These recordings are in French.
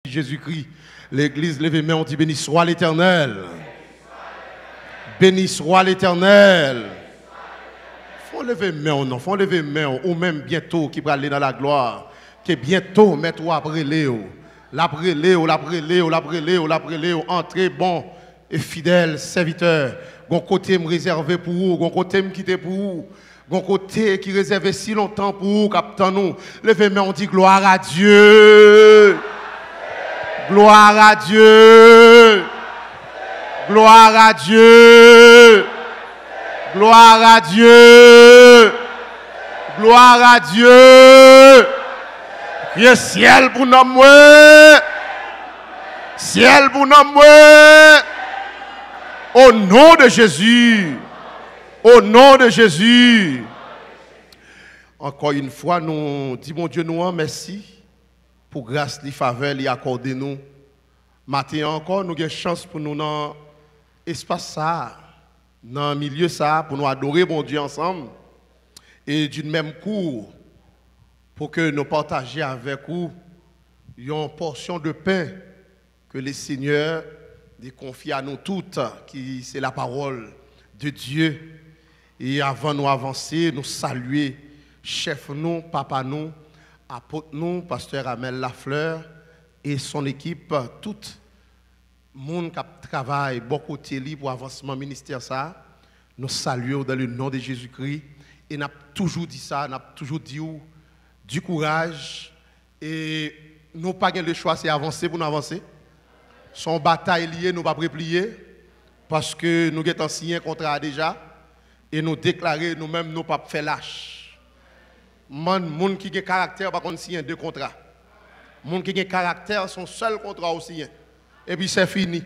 Jésus-Christ. L'église lève les mains, on dit béni soit l'Éternel. Béni soit l'Éternel. Faut lever main, non, faut lever main, ou même bientôt qui va aller dans la gloire. Que bientôt, mettre après Léo. L'après Léo, entrez bon et fidèle serviteur. Gon côté me réservé pour vous, gon côté me quitter pour vous. Gon côté qui réservé si longtemps pour vous, capitaine nous. Levez main, on dit gloire à Dieu. Gloire à Dieu. Gloire à Dieu. Gloire à Dieu. Gloire à Dieu. Criez ciel pour nous. Ciel pour nous. Au nom de Jésus. Au nom de Jésus. Encore une fois, nous disons, mon Dieu, nous merci pour grâce et faveur lui accorder nous. Maintenant encore, nous avons chance pour nous dans l'espace ça, dans le milieu ça, pour nous adorer mon Dieu ensemble. Et d'une même cour, pour que nous partagions avec vous une portion de pain que le Seigneur confie à nous toutes, qui c'est la parole de Dieu. Et avant de nous avancer, nous saluer chef nous, papa nous, apôtre nous, pasteur Amel Lafleur et son équipe, tout le monde qui travaille beaucoup pour avancement ministère ça. Nous saluons dans le nom de Jésus-Christ et nous avons toujours dit ça, nous avons toujours dit du courage et nous n'avons pas le choix, c'est avancer pour nous avancer. Son bataille liée, nous ne pouvons pas replier parce que nous avons signé un contrat déjà et nous déclarer nous-mêmes, nous ne pouvons pas faire lâche. Les gens qui ont caractère, par contre, signent deux contrats. Les gens qui ont caractère, son seul contrat aussi. Et puis c'est fini.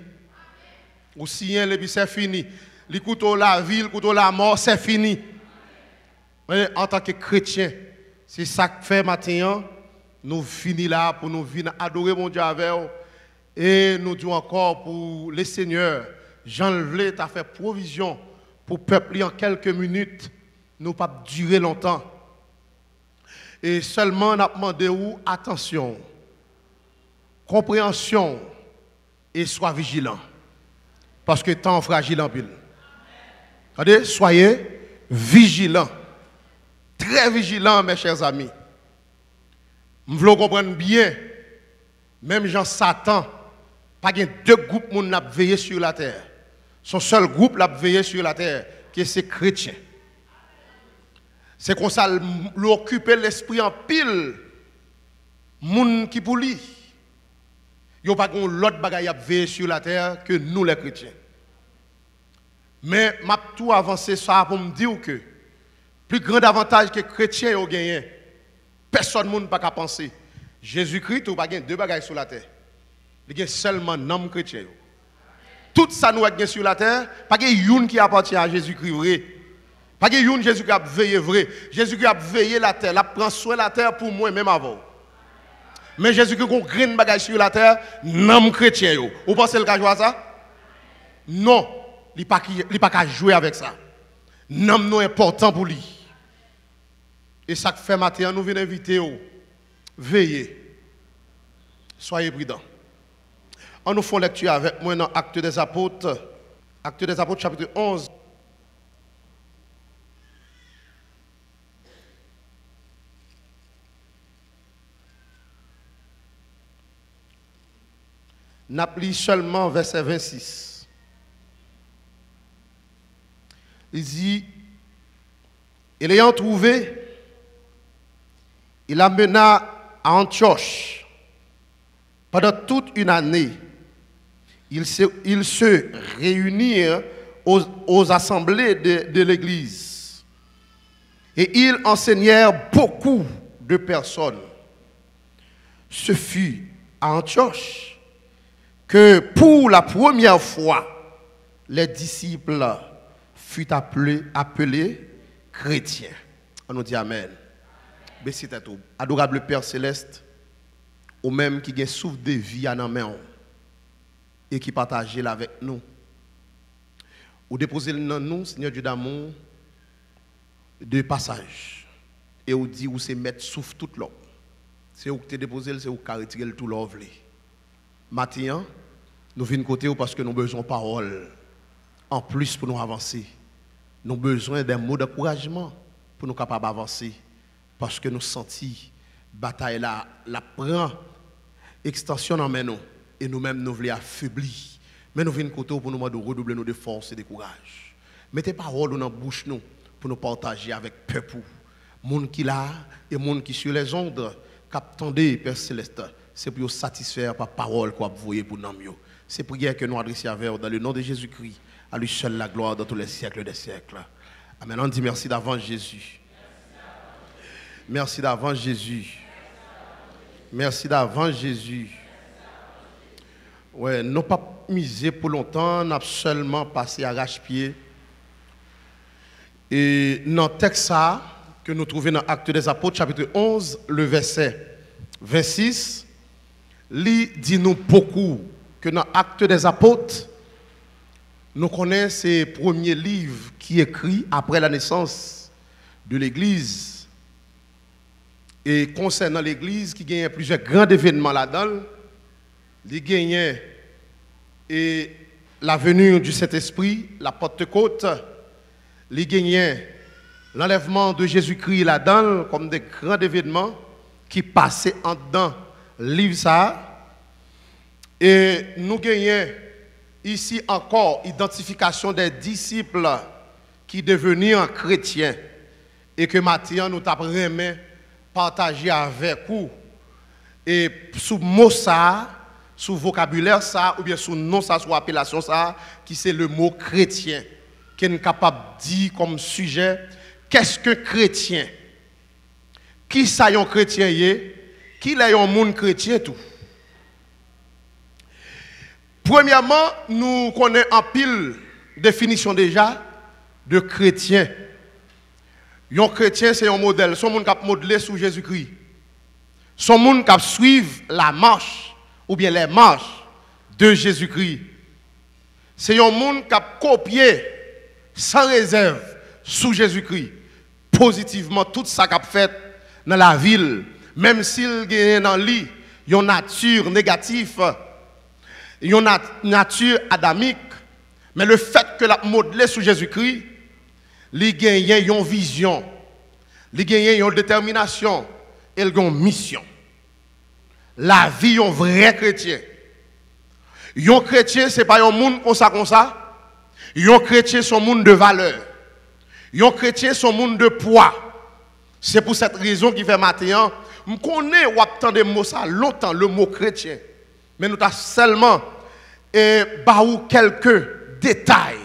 Ou signent, et puis c'est fini. Les couteaux la vie, les couteaux la mort, c'est fini. Mais en tant que chrétien, c'est ça que fait maintenant. Nous finissons là pour nous venir adorer mon Dieu avec vous. Et nous disons encore pour les seigneurs, Jean-Levé a fait provision pour le peuple en quelques minutes. Nous ne pouvons pas durer longtemps. Et seulement on a demandé attention, compréhension et sois vigilant. Parce que temps fragile en pile. Regardez, soyez vigilants. Très vigilants, mes chers amis. Nous voulons comprendre bien, même Jean Satan, pas qu'il y a deux groupes qui ont veillé sur la terre. Son seul groupe qui a veillé sur la terre, qui est ces chrétiens. C'est comme ça l'occuper l'esprit en pile. Moun qui pour lui. Il n'y a pas l'autre bagaille à veiller sur la terre que nous les chrétiens. Mais m'a tout avancé ça pour me dire que plus grand avantage que les chrétiens ont gagné, personne ne peut pas penser. Jésus-Christ n'a pas deux bagailles sur la terre. Il y a seulement un homme chrétien. Tout ça nous avons sur la terre, pas qu'il y ait une qui appartient à Jésus-Christ vrai. Pas qu'il y ait une Jésus qui a veillé vrai. Jésus qui a veillé la terre, il a pris soin de la terre pour moi même avant. Mais Jésus qui a grain bagage sur la terre, non chrétien. Vous pensez le cas jouer ça? Non, il n'est pas qu'à jouer avec ça. Non important pour lui. Et ça fait matin, nous venons inviter vous. Veillez. Soyez prudents. On nous fait lecture avec moi dans Actes des Apôtres. Actes des Apôtres chapitre 11. N'applique seulement verset 26. Il dit, et l'ayant trouvé, il amena à Antioche. Pendant toute une année, ils se réunirent aux assemblées de l'Église. Et ils enseignèrent beaucoup de personnes. Ce fut à Antioche que pour la première fois, les disciples furent appelés chrétiens. On nous dit Amen. Bécite à tout. Adorable Père Céleste, ou même qui a souffle de vie à nos mains et qui partage avec nous. Ou déposer dans nous, Seigneur Dieu d'amour, de passage. Et ou dit où c'est mettre souffle tout l'homme. C'est où tu déposé, c'est où tu retiré tout l'homme. Matin, nous venons côté parce que nous avons besoin de parole. En plus, pour nous avancer, nous avons besoin d'un mot d'encouragement pour nous capables d'avancer. Parce que nous sentons bataille là, la prend extension en main nous et nous-mêmes nous voulons affaiblir. Mais nous venons côté pour nous redoubler nos forces et de courage. Mettez parole dans la bouche nous pour nous partager avec peuple. Monde qui là et monde qui sur les ondes, qu'attendez Père Céleste, c'est pour satisfaire par parole qu'on a voyé pour nous. C'est prière que nous adressons à vous dans le nom de Jésus-Christ. À lui seul la gloire dans tous les siècles des siècles. Amen. On dit merci d'avance Jésus. Merci d'avance Jésus. Merci d'avance Jésus. Ouais, non pas misé pour longtemps, n'a seulement passé à arrache-pied. Et dans le texte ça, que nous trouvons dans Actes des Apôtres, chapitre 11, le verset 26, il dit nous beaucoup que dans Actes des Apôtres, nous connaissons ces premiers livres qui écrits après la naissance de l'Église. Et concernant l'Église, qui gagne plusieurs grands événements là-dedans, il gagne et la venue du Saint-Esprit, la Pentecôte, il gagne l'enlèvement de Jésus-Christ là-dedans, comme des grands événements qui passaient en dedans le livre ça. Et nous gagnons ici encore identification des disciples qui devenirent chrétiens et que maintenant nous t'apprenons partager avec vous et sous mot ça, sous vocabulaire ça ou bien sous nom ça, sous appellation ça qui c'est le mot chrétien qui est capable de dire comme sujet qu'est-ce que chrétien? Qui ça un chrétien yé? Qui est un monde chrétien tout? Premièrement, nous connaissons en pile définition déjà de chrétien. Un chrétien, c'est un modèle. Son monde qui a modelé sous Jésus-Christ. Son monde qui a suivi la marche, ou bien les marches de Jésus-Christ. C'est un monde qui a copié sans réserve sous Jésus-Christ. Positivement, tout ça qu'il a fait dans la ville, même s'il y a dans lui une nature négative, une nature adamique, mais le fait que la modelé sous Jésus-Christ, il gagne une vision, il gagne une détermination, il gagne une mission. La vie d'un vrai chrétien. Un chrétien, ce n'est pas un monde comme ça. Un chrétien, c'est un monde de valeur. Un chrétien, c'est un monde de poids. C'est pour cette raison qui fait maintenant, je connais ou attendez mots ça longtemps, le mot chrétien. Mais nous avons seulement quelques détails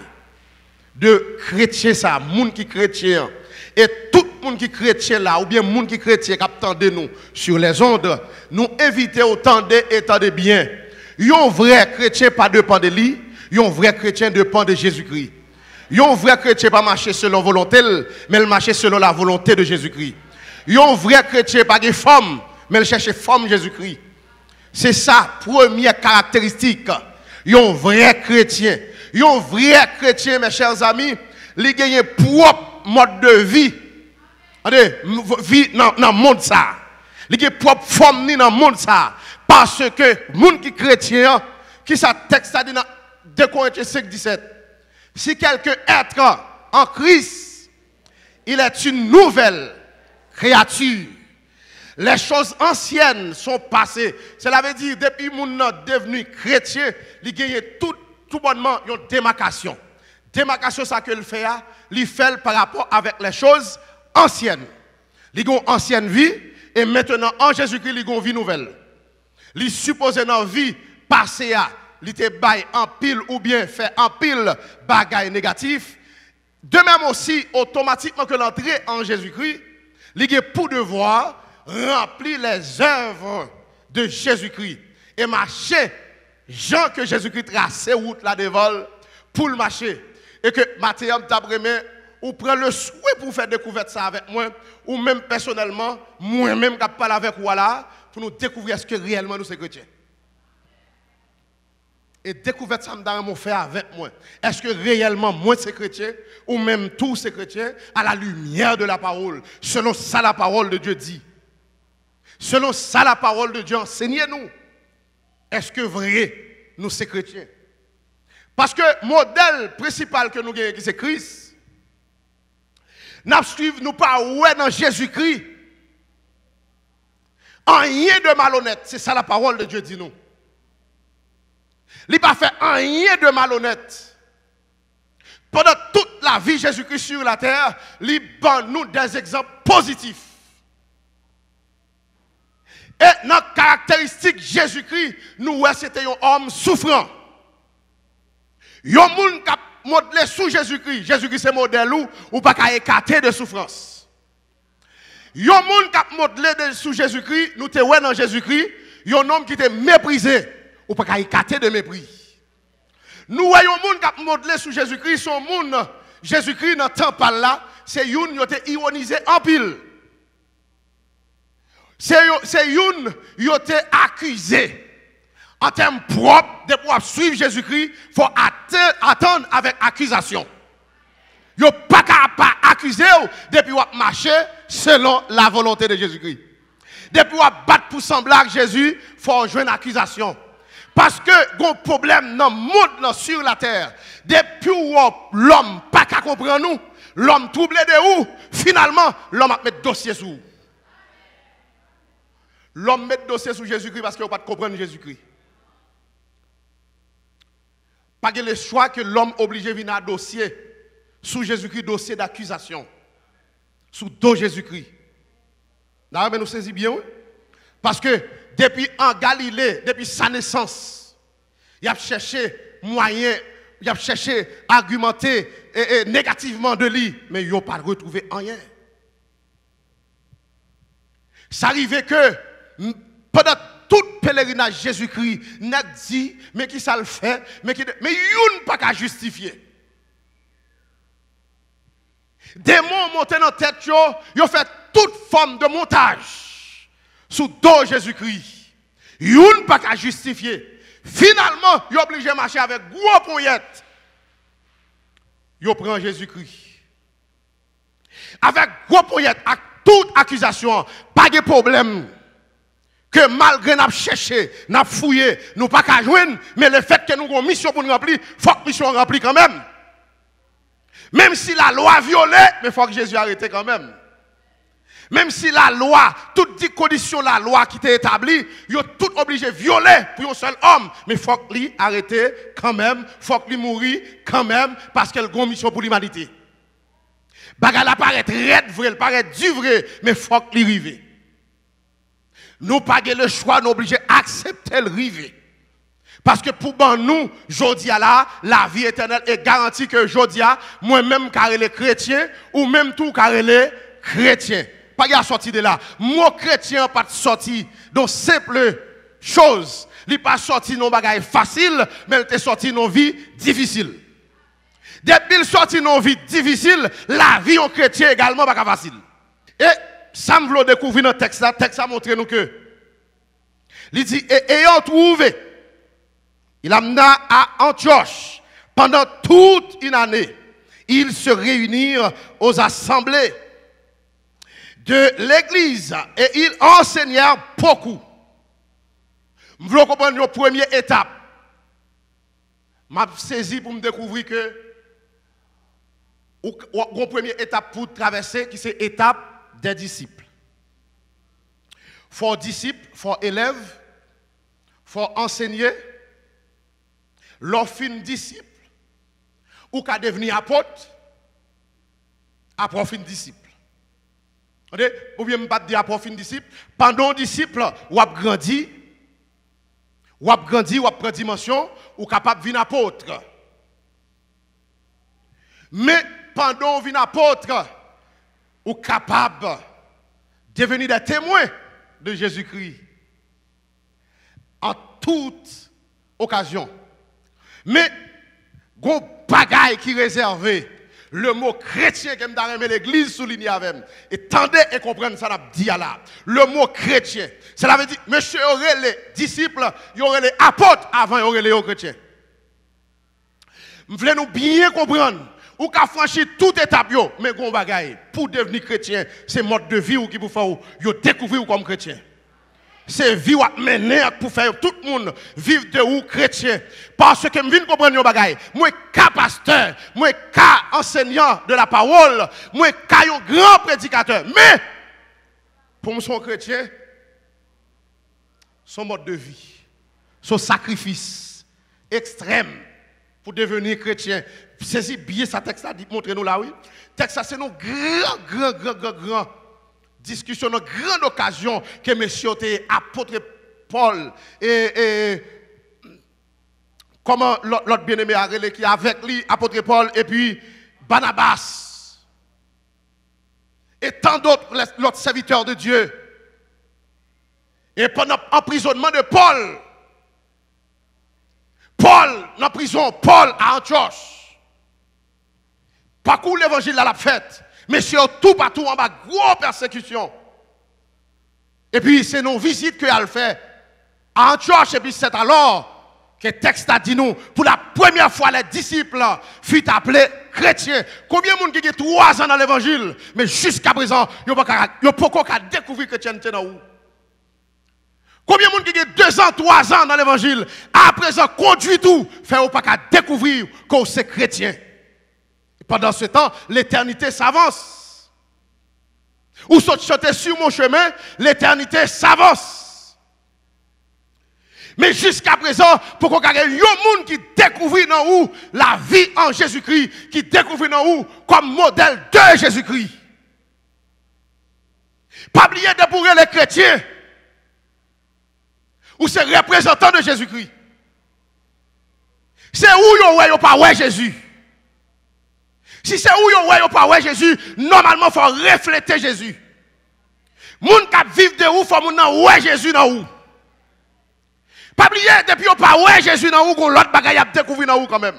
de chrétien ça, monde qui chrétien. Et tout le monde qui est chrétien là, ou bien le monde qui est chrétien qui attendait nous sur les ondes, nous inviter au tendez et tendez bien. Un vrai chrétien pas dépend de lui, un vrai chrétien dépend de Jésus-Christ. Un vrai chrétien pas marcher selon volonté, mais il marche selon la volonté de Jésus-Christ. Un vrai chrétien pas de forme, mais il cherche forme Jésus-Christ. C'est ça, première caractéristique. Un vrai chrétien. Un vrai chrétien, mes chers amis, il gagne propre mode de vie. Vie dans le monde ça. Il gagne propre forme dans le monde ça. Parce que le monde qui est chrétien, qui ça texte a dit dans 2 Corinthiens 5, 17. Si quelqu'un est en Christ, il est une nouvelle créature. Les choses anciennes sont passées. Cela veut dire, depuis que nous sommes devenus chrétiens, il gagne tout bonnement une démarcation. Démarcation, ça que le fait, il fait par rapport avec les choses anciennes. Il a une ancienne vie, et maintenant, en Jésus-Christ, il a une vie nouvelle. Il suppose dans la vie passée, il te bail en pile ou bien fait en pile bagaille négatif. De même aussi, automatiquement que l'entrée en Jésus-Christ, il a pour devoir remplir les œuvres de Jésus-Christ et marcher, Jean que Jésus-Christ tracé route là devant pour le marcher. Et que Mathieu t'abremé ou prend le souhait pour faire découverte ça avec moi, ou même personnellement, moi-même qui parle avec vous là, pour nous découvrir ce que réellement nous sommes chrétiens. Et découverte ça me fait avec moi. Est-ce que réellement moi c'est chrétien, ou même tous ces chrétiens, à la lumière de la parole, selon ça la parole de Dieu dit. Selon ça la parole de Dieu, enseignez-nous. est-ce que vrai nous sommes chrétiens? Parce que le modèle principal que nous avons, c'est Christ. Nous suivons nous pas ouais dans Jésus-Christ. Rien de malhonnête, c'est ça la parole de Dieu dit nous. Il n'a pas fait rien de malhonnête. Pendant toute la vie Jésus-Christ sur la terre, il donne nous des exemples positifs. Et notre caractéristique Jésus-Christ, nous c'était un homme souffrant. Un monde qui a modelé sous Jésus-Christ. Jésus-Christ c'est modèle ou pas qu'à écarter de souffrance. Un monde qui a modelé sous Jésus-Christ, nous te ouais dans Jésus-Christ, un homme qui était méprisé ou pas qu'à écarter de mépris. Nous voyons un monde qui a modelé sous Jésus-Christ, son monde Jésus-Christ dans le temple là, c'est une qui a été ironisé en pile. C'est une qui a été accusé. En termes propres, de pouvoir suivre Jésus-Christ, il faut attendre avec accusation. Vous n'avez pas qu'à accuser depuis vous marcher selon la volonté de Jésus-Christ. Depuis vous battre pour sembler à Jésus, il faut jouer une accusation. Parce que un problème dans le monde sur la terre, depuis l'homme pas qu'à comprendre nous, l'homme troublé de où, finalement, l'homme a mis dossier sur vous. L'homme met dossier sur Jésus-Christ parce qu'il n'a pas de comprendre Jésus-Christ. Pas que le choix que l'homme obligé de venir à dossier sous Jésus-Christ, dossier d'accusation. Sous dos Jésus-Christ. Là, nous saisissons bien. Parce que depuis en Galilée, depuis sa naissance, il a cherché moyen, il a cherché argumenter négativement de lui, mais il n'a pas retrouvé rien. Ça arrivait que pendant tout pèlerinage Jésus-Christ n'a dit, mais qui ça le fait, mais il n'a pas qu'à justifier. Démons montent dans la tête, ils ont fait toute forme de montage sous dos Jésus-Christ. Ils n'ont pas qu'à justifier. Finalement, ils sont obligés de marcher avec gros poignettes. Ils prennent Jésus-Christ. Avec gros poignettes, avec toute accusation, pas de problème. Que malgré nous cherché, nous fouillé, nous pas qu'à joindre, mais le fait que nous avons une mission pour nous remplir, il faut que la mission soit remplie quand même. Même si la loi violée, mais il faut que Jésus arrête quand même. Même si la loi, toutes les conditions de la loi qui était établie, ils sont toutes obligés de violer pour un seul homme. Mais il faut qu'il arrête quand même, il faut qu'il mourir quand même, parce qu'il a une mission pour l'humanité. Bagal apparaît raide vrai, il paraît du vrai, mais il faut qu'il arrive. Nous pas le choix, nous obligés d'accepter le rive. Parce que pour nous, Jodia là, la vie éternelle est garantie que Jodia, moi-même car les chrétiens, ou même tout car les chrétiens. Pas y a sorti de là. Moi chrétien pas sorti donc simple chose. Il n'est pas sorti non bagaille facile, mais il est sorti non vie difficile. Depuis il sorti non vie difficile, la vie en chrétien également pas facile. Et ça me veut découvrir dans le texte là, le texte a montré nous que il dit et ayant trouvé, il amena à Antioche pendant toute une année, ils se réunirent aux assemblées de l'église et ils enseignèrent beaucoup. Je veux comprendre une première étape. Je saisi pour me découvrir que une première étape pour traverser, qui c'est l'étape des disciples. Il faut disciples, il faut élèves, il faut enseigner. L'offre disciple, ou qu'à devenir apôtre, après fin disciple. Ou bien pas dire après fin disciple, pendant disciple, ou a grandi, ou prend dimension, ou capable de devenir apôtre. Mais pendant devenir apôtre, ou capable de devenir des témoins de Jésus-Christ en toute occasion. Mais, gros bagaille qui réservé, le mot chrétien que je l'église souligne avec. Et tendez et comprenez ça, n'a dit là. Le mot chrétien, cela veut dire, monsieur, il y aurait les disciples, il y aurait les apôtres avant, il y aurait les chrétiens. Nous voulons bien comprendre. Ou qu'à franchir toute étape, mais gros bagaille, pour devenir chrétien, c'est mode de vie ou qui vous fait découvrir comme chrétien. c'est vie à mener pour faire tout le monde vivre de ou chrétien. Parce que je viens comprendre nos bagailles. Moi, cas pasteur, moi, cas enseignant de la parole, moi, cas un grand prédicateur. Mais, pour moi, son chrétien, son mode de vie, son sacrifice extrême pour devenir chrétien. C'est bien ça texte a dit, montrez-nous là, oui. Texte c'est une grand discussion, une grande occasion que monsieur apôtre Paul et comment l'autre bien-aimé a relé qui avec lui, apôtre Paul et puis Barnabas et tant d'autres, l'autre serviteur de Dieu. Et pendant l'emprisonnement de Paul, en prison, Paul à Antioche, parcours l'évangile à la fête, mais surtout partout en bas, grosse persécution. Et puis c'est nos visites qu'il a fait à Antioche, et puis c'est alors que le texte a dit nous, pour la première fois, les disciples furent appelés chrétiens. Combien de monde qui a 3 ans dans l'évangile, mais jusqu'à présent, ils n'ont pas découvert la chrétienté dans où? Combien de monde qui a 2 ans, 3 ans dans l'évangile, à présent conduit tout, fait pas qu'à découvrir qu'on c'est chrétien. Et pendant ce temps, l'éternité s'avance. Ou sauter sur mon chemin, l'éternité s'avance. Mais jusqu'à présent, pour qu'on ait un monde qui découvre dans où la vie en Jésus-Christ, qui découvre dans où comme modèle de Jésus-Christ. Pas oublier de pour les chrétiens. Ou c'est représentant de Jésus-Christ. C'est où yon pas ouais Jésus. Si c'est où yon pas ouais Jésus, normalement il faut refléter Jésus. Moun qui vivent de où faut moun nan ouais Jésus dans où. Pas oublier depuis yon pas ouais Jésus dans où qu'on l'autre bagaille a découvert dans où quand même.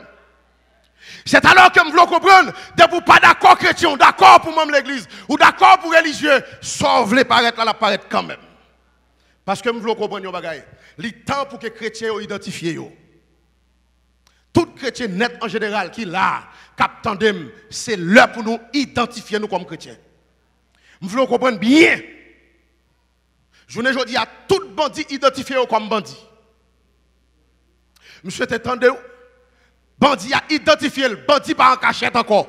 C'est alors que nous voulons comprendre, de vous pas d'accord chrétien, d'accord pour même l'église, ou d'accord pour religieux, sauve les paraître là, la paraître quand même. Parce que nous voulons comprendre nos bagailles. Le temps pour que les chrétiens identifient. Tout chrétien net en général qui là, cap tandem, c'est l'heure pour nous identifier nous comme chrétiens. Nous voulons comprendre bien. Je ne dis à tout bandit identifié comme bandit. Monsieur t'entendez? Bandit a identifié le bandit par en cachette encore.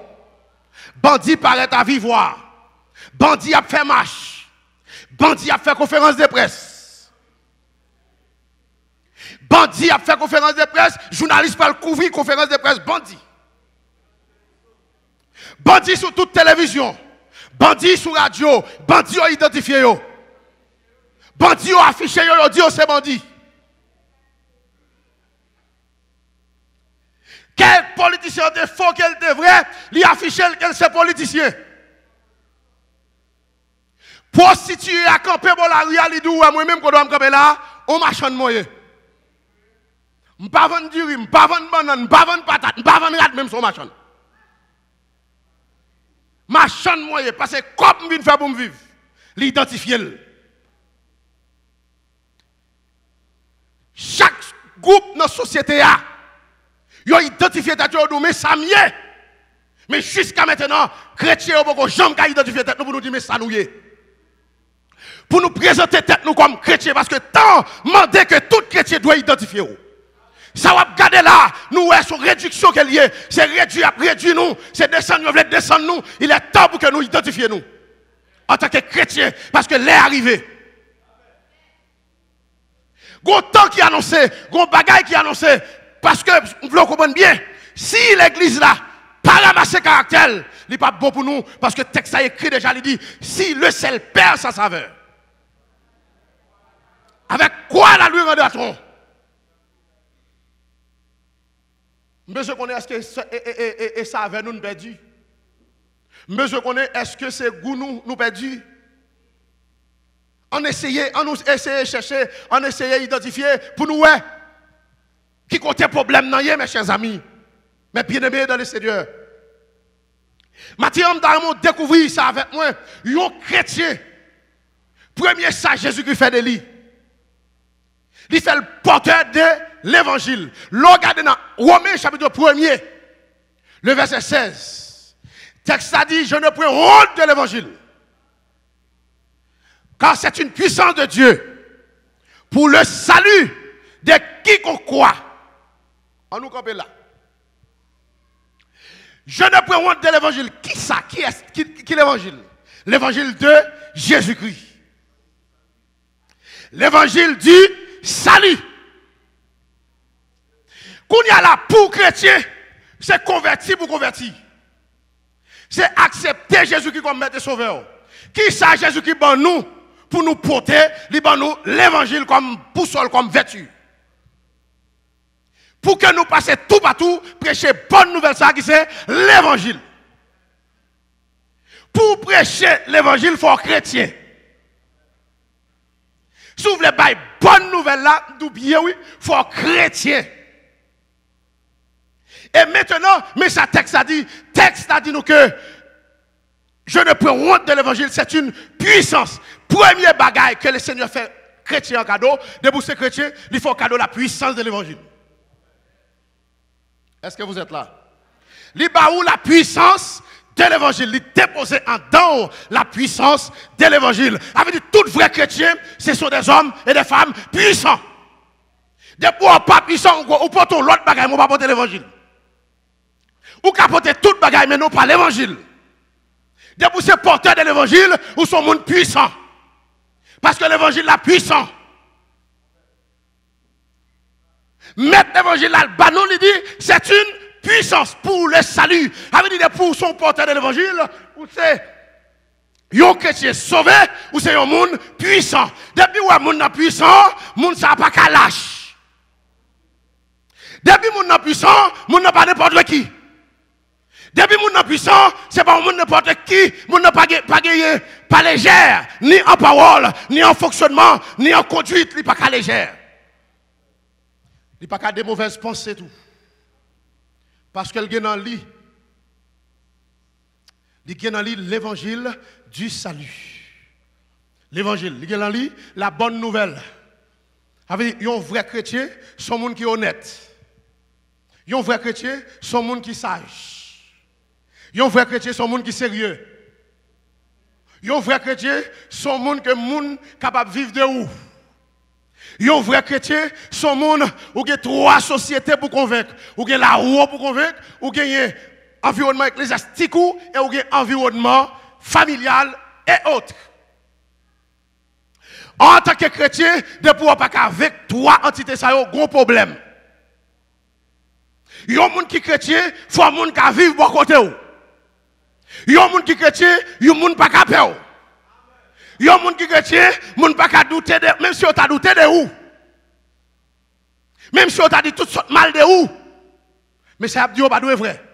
Bandit paraît à vivre. Bandit a fait marche. Bandit a fait conférence de presse. Bandit a fait conférence de presse, journaliste va le couvrir conférence de presse, bandit. Bandit sur toute télévision, bandit sur radio, bandit a identifié yo. Bandit a affiché yo, dit c'est bandit. Quel politicien de faux qu'elle devrait lui afficher qu'elle c'est politicien. Prostitué à camper pour la réalité moi-même qu'on doit me camper là, on marchand de moyen. Je ne vais pas vendre du riz, je ne vais pas vendre banane, je ne vais pas vendre patate, je ne vais pas vendre rat, même son marchand. Marchand de moyen, parce que comme je viens faire pour me vivre, l'identifier. Chaque groupe dans la société a, ils ont identifié tête mais ça mieux. Mais jusqu'à maintenant, chrétiens ont jamais identifié tête pour nous dire mais ça nous est. Pour nous présenter tête nous comme chrétiens, parce que tant demandé que tout chrétien doit identifier. Ça va regarder là, nous est sur réduction qu'elle y est, c'est réduire nous, c'est descendre, nous voulons descendre nous, il est temps pour que nous identifions nous. En tant que chrétiens, parce que l'est arrivé. Gon temps qui annoncé, gon bagaille qui annoncé, parce que nous voulons comprendre bien, si l'église là, pas ramasser caractère, il n'est pas bon pour nous, parce que le texte a écrit déjà, il dit, si le sel perd sa saveur, avec quoi la lui rendra-t-on? Monsieur connaît est-ce que et ça avait nous perdu. Monsieur connaît est-ce que c'est goût nous perdu. On essaye chercher, on essaye d'identifier pour nous qui compte problème nan mes chers amis. Mais bien aimés dans le Seigneur. Mathieu on découvrir ça avec moi, un chrétien. Premier ça Jésus qui fait de lui. Il fait le porteur de l'évangile. Regardez dans Romains chapitre 1er, le verset 16. Texte a dit, je ne prends honte de l'évangile. Car c'est une puissance de Dieu pour le salut de quiconque croit. On nous campe là. Je ne prends honte de l'évangile. Qui ça? Qui est l'évangile? L'évangile de Jésus-Christ. L'évangile du salut. Qu'on y a là pour chrétien, c'est converti pour convertir. C'est accepter Jésus-Christ comme maître et sauveur. Qui ça Jésus-Christ pour nous porter, nous l'évangile comme boussole, comme vertu. Pour que nous passions tout partout, prêcher bonne nouvelle, ça qui c'est l'évangile. Pour prêcher l'évangile, il faut être chrétien. Si vous voulez bailler bonne nouvelle là, d'oublier oui, il faut être chrétien. Et maintenant, mais ça texte a dit nous que je ne prends honte de l'évangile, c'est une puissance. Premier bagage que le Seigneur fait chrétien en cadeau, de vous chrétien, il faut cadeau la puissance de l'évangile. Est-ce que vous êtes là? Il où la puissance de l'évangile, il dépose en dedans la puissance de l'évangile. Avec dit tout vrai chrétien, ce sont des hommes et des femmes puissants. Depuis on pas puissant, on porte l'autre bagage, on va porter l'évangile. Ou capoter tout bagage, mais non pas l'évangile. Depuis ces porteurs de l'évangile, ou sont monde puissant. Parce que l'évangile est puissant. Mettre l'évangile là, le banon, il dit, c'est une puissance pour le salut. Avec dit pour son porteur de l'évangile, ou c'est un chrétien sauvé, ou c'est un monde puissant. Depuis où un monde puissant, monde ça pas qu'à lâche. Depuis monde puissant, monde n'a pas n'importe qui. Depuis monde puissant, c'est pas un monde n'importe qui, monde n'a pas gagné, pas légère, ni en parole, ni en fonctionnement, ni en conduite, il pas qu'à légère. Il n'y a pas qu'à des mauvaises pensées tout. Parce qu'elle est dans lui. Il est dans lui l'évangile du salut. L'évangile, il est dans lui la bonne nouvelle. Avec un vrai chrétien, son monde qui est honnête. Un vrai chrétien, son monde qui est sage. Un vrai chrétien, son monde qui est sérieux. Un vrai chrétien, son monde que monde capable de vivre de où. Un vrai chrétien, son monde, ou il y a trois sociétés pour convaincre. Ou il y a la roue pour convaincre, ou il y a environnement ecclésiastique, et ou il y a environnement familial et autres. En tant que chrétien, de pouvoir pas qu'avec trois entités, ça y a un gros problème. Il y a un monde qui est chrétien, il faut un monde qui vit bon côté. Il y a un monde qui est chrétien, il y a un monde qui n'est pas capable. Il y a un monde qui est chrétien, il ne peut pas douter de, même si on t'a douté de où. Même si on t'a dit tout sorte mal de où. Mais ça a dit, pas de vrai.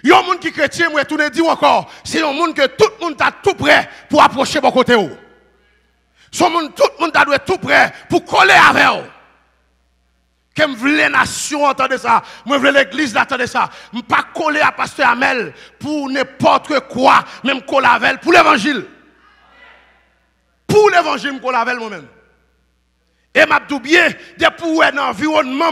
Il y a un monde qui est chrétien, moi, tout le dit encore, c'est un monde que tout le monde est tout prêt pour approcher mon côté. Tout le monde est tout prêt pour coller avec eux. Que je veux les nations entendre ça, moi je veux l'église entendre ça. Je ne veux pas coller à pasteur Amel pour n'importe quoi, même coller avec elle pour l'évangile. Pour l'évangile, je coller avec elle moi-même. Et je dis bien, depuis un environnement,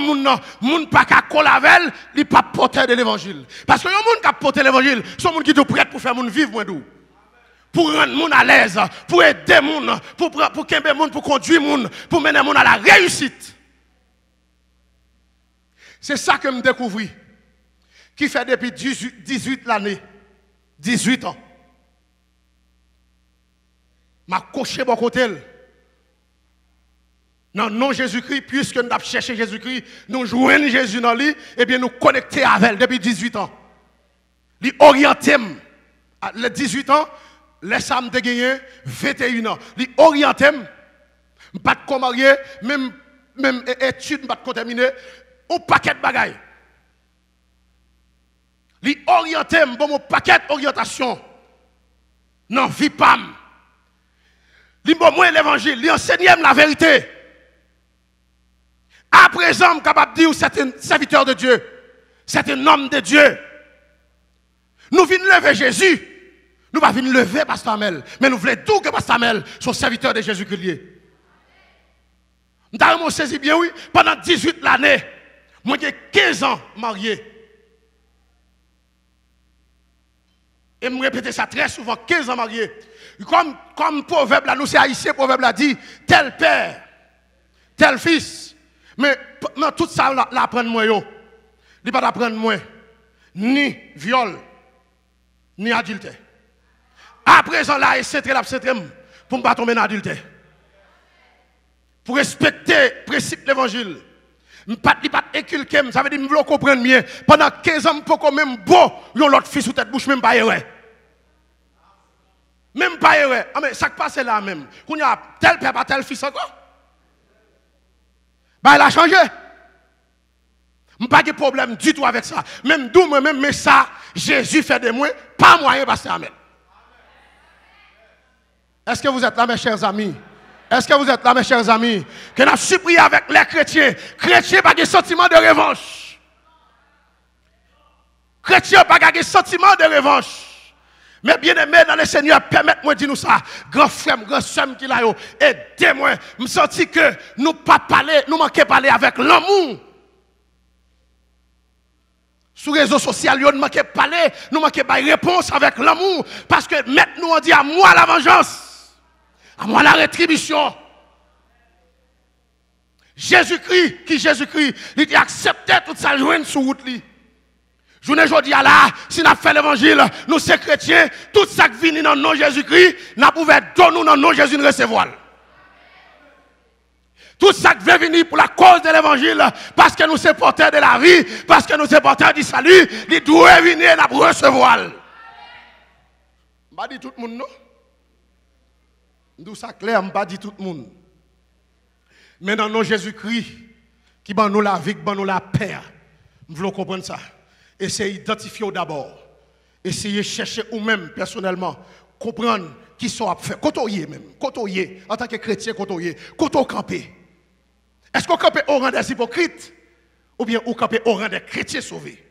moun pas qu'à coller avec elle, il n'est pas porteur de l'évangile. Parce que les gens qui portent l'évangile, sont les gens qui sont prêts pour faire moun vivre moins doux. Pour rendre moun à l'aise, pour aider moun, pour qu'aimer moun, pour conduire moun, pour mener moun à la réussite. C'est ça que je découvre. Qui fait depuis 18 l'année. 18 ans. M'a coché mon côté. Non, non Jésus-Christ, puisque nous avons cherché Jésus-Christ, nous joignons Jésus dans lui, et bien nous connecter avec elle depuis 18 ans. Lui orienter. Les 18 ans, les sammes de gagné 21 ans. Lui orienter. Pas de marier, même études, pas de terminer. Un paquet de bagailles. Li orienté mon paquet d'orientation. Non, vie pam. Li bon moi l'évangile, li enseigne la vérité. À présent, je suis capable de dire que c'est un serviteur de Dieu. C'est un homme de Dieu. Nous venons lever Jésus. Nous ne venons pas lever Pasteur Amel. Mais nous voulons tout que Pasteur Amel soit serviteur de Jésus-Christ. Nous avons saisi bien, oui, pendant 18 l'année. Moi, j'ai 15 ans marié. Et je me répète ça très souvent, 15 ans marié. Comme proverbe là, nous c'est haïtien, proverbe là dit, tel père, tel fils. Mais dans tout ça, là, apprendre moi, il ne pas apprendre moi, ni viol, ni adultère. À présent, là, c'est très pour ne pas tomber dans l'adultère. Pour respecter le principe de l'évangile. Je ne pas inculquer, ça veut dire que je veux comprendre mieux. Pendant 15 ans, je ne peux même beau, l'autre fils sous tête bouche, même pas erreur. Même pas erreur. Ah, mais ça qui passe là même. Quand il y a tel père, pas tel fils encore. Bah, il a changé. Je n'ai pas de problème du tout avec ça. Même d'où moi-même, mais ça, Jésus fait de moi, pas moyen, pasteur Amen. Est-ce que vous êtes là, mes chers amis? Est-ce que vous êtes là, mes chers amis? Que nous avons prié avec les chrétiens. Chrétiens, pas de sentiment de revanche. Chrétiens, pas de sentiment de revanche. Mais bien aimé dans le Seigneur, permettez-moi de dire nous ça. Grand frère, grand soeur qui là, aidez-moi. Je me sens que nous pas parler, nous manquons parler avec l'amour. Sur les réseaux sociaux, nous manquons parler, nous manquons pas réponse avec l'amour. Parce que maintenant, on dit à moi la vengeance. À moi la rétribution. Jésus-Christ, il a accepté toute sa journée sur route. Je ne dis à là, si nous fait l'évangile, nous sommes chrétiens, tout ça qui vient dans le nom de Jésus-Christ, nous pouvons donner dans le nom de Jésus de recevoir. Tout ça qui veut venir pour la cause de l'évangile, parce que nous sommes porteurs de la vie, parce que nous sommes porteurs du salut, il doit venir et nous recevoir. Je ne vais pas dire tout le monde, non? D'où ça clair, je ne pas dire tout le monde. Mais dans nos Jésus-Christ, qui ban nous la vie, qui ban nous la paix, nous voulons comprendre ça. Essayez d'identifier d'abord. Essayez de chercher vous-même, personnellement, comprendre qui sont à faire. Côtoyer même. Côtoyer, en tant que chrétien, côtoyer. Camper. Est-ce qu'on campe au rang des hypocrites? Ou bien on campe au rang des chrétiens sauvés?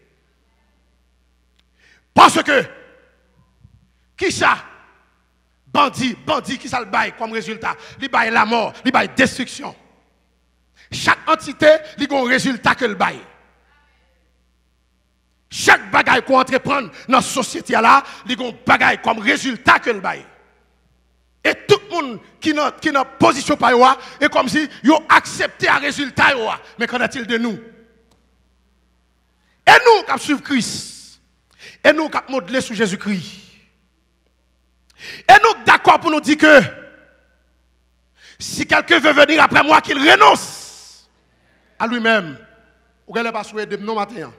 Parce que, qui ça? Bandit, qui ça le bail comme résultat? Il bail la mort, il bail destruction. Chaque entité, il a un résultat que le bail. Chaque bagaille qu'on entreprend dans la société là, il a un bagaille comme résultat que le bail. Et tout le monde qui est dans position par eux, est comme si ils ont accepté un résultat. Mais qu'en est-il de nous? Et nous qui suivons Christ, et nous qui modelons sur Jésus-Christ. Et nous d'accord pour nous dire que si quelqu'un veut venir après moi, qu'il renonce à lui-même. Vous n'allez pas souhaiter de nous matin.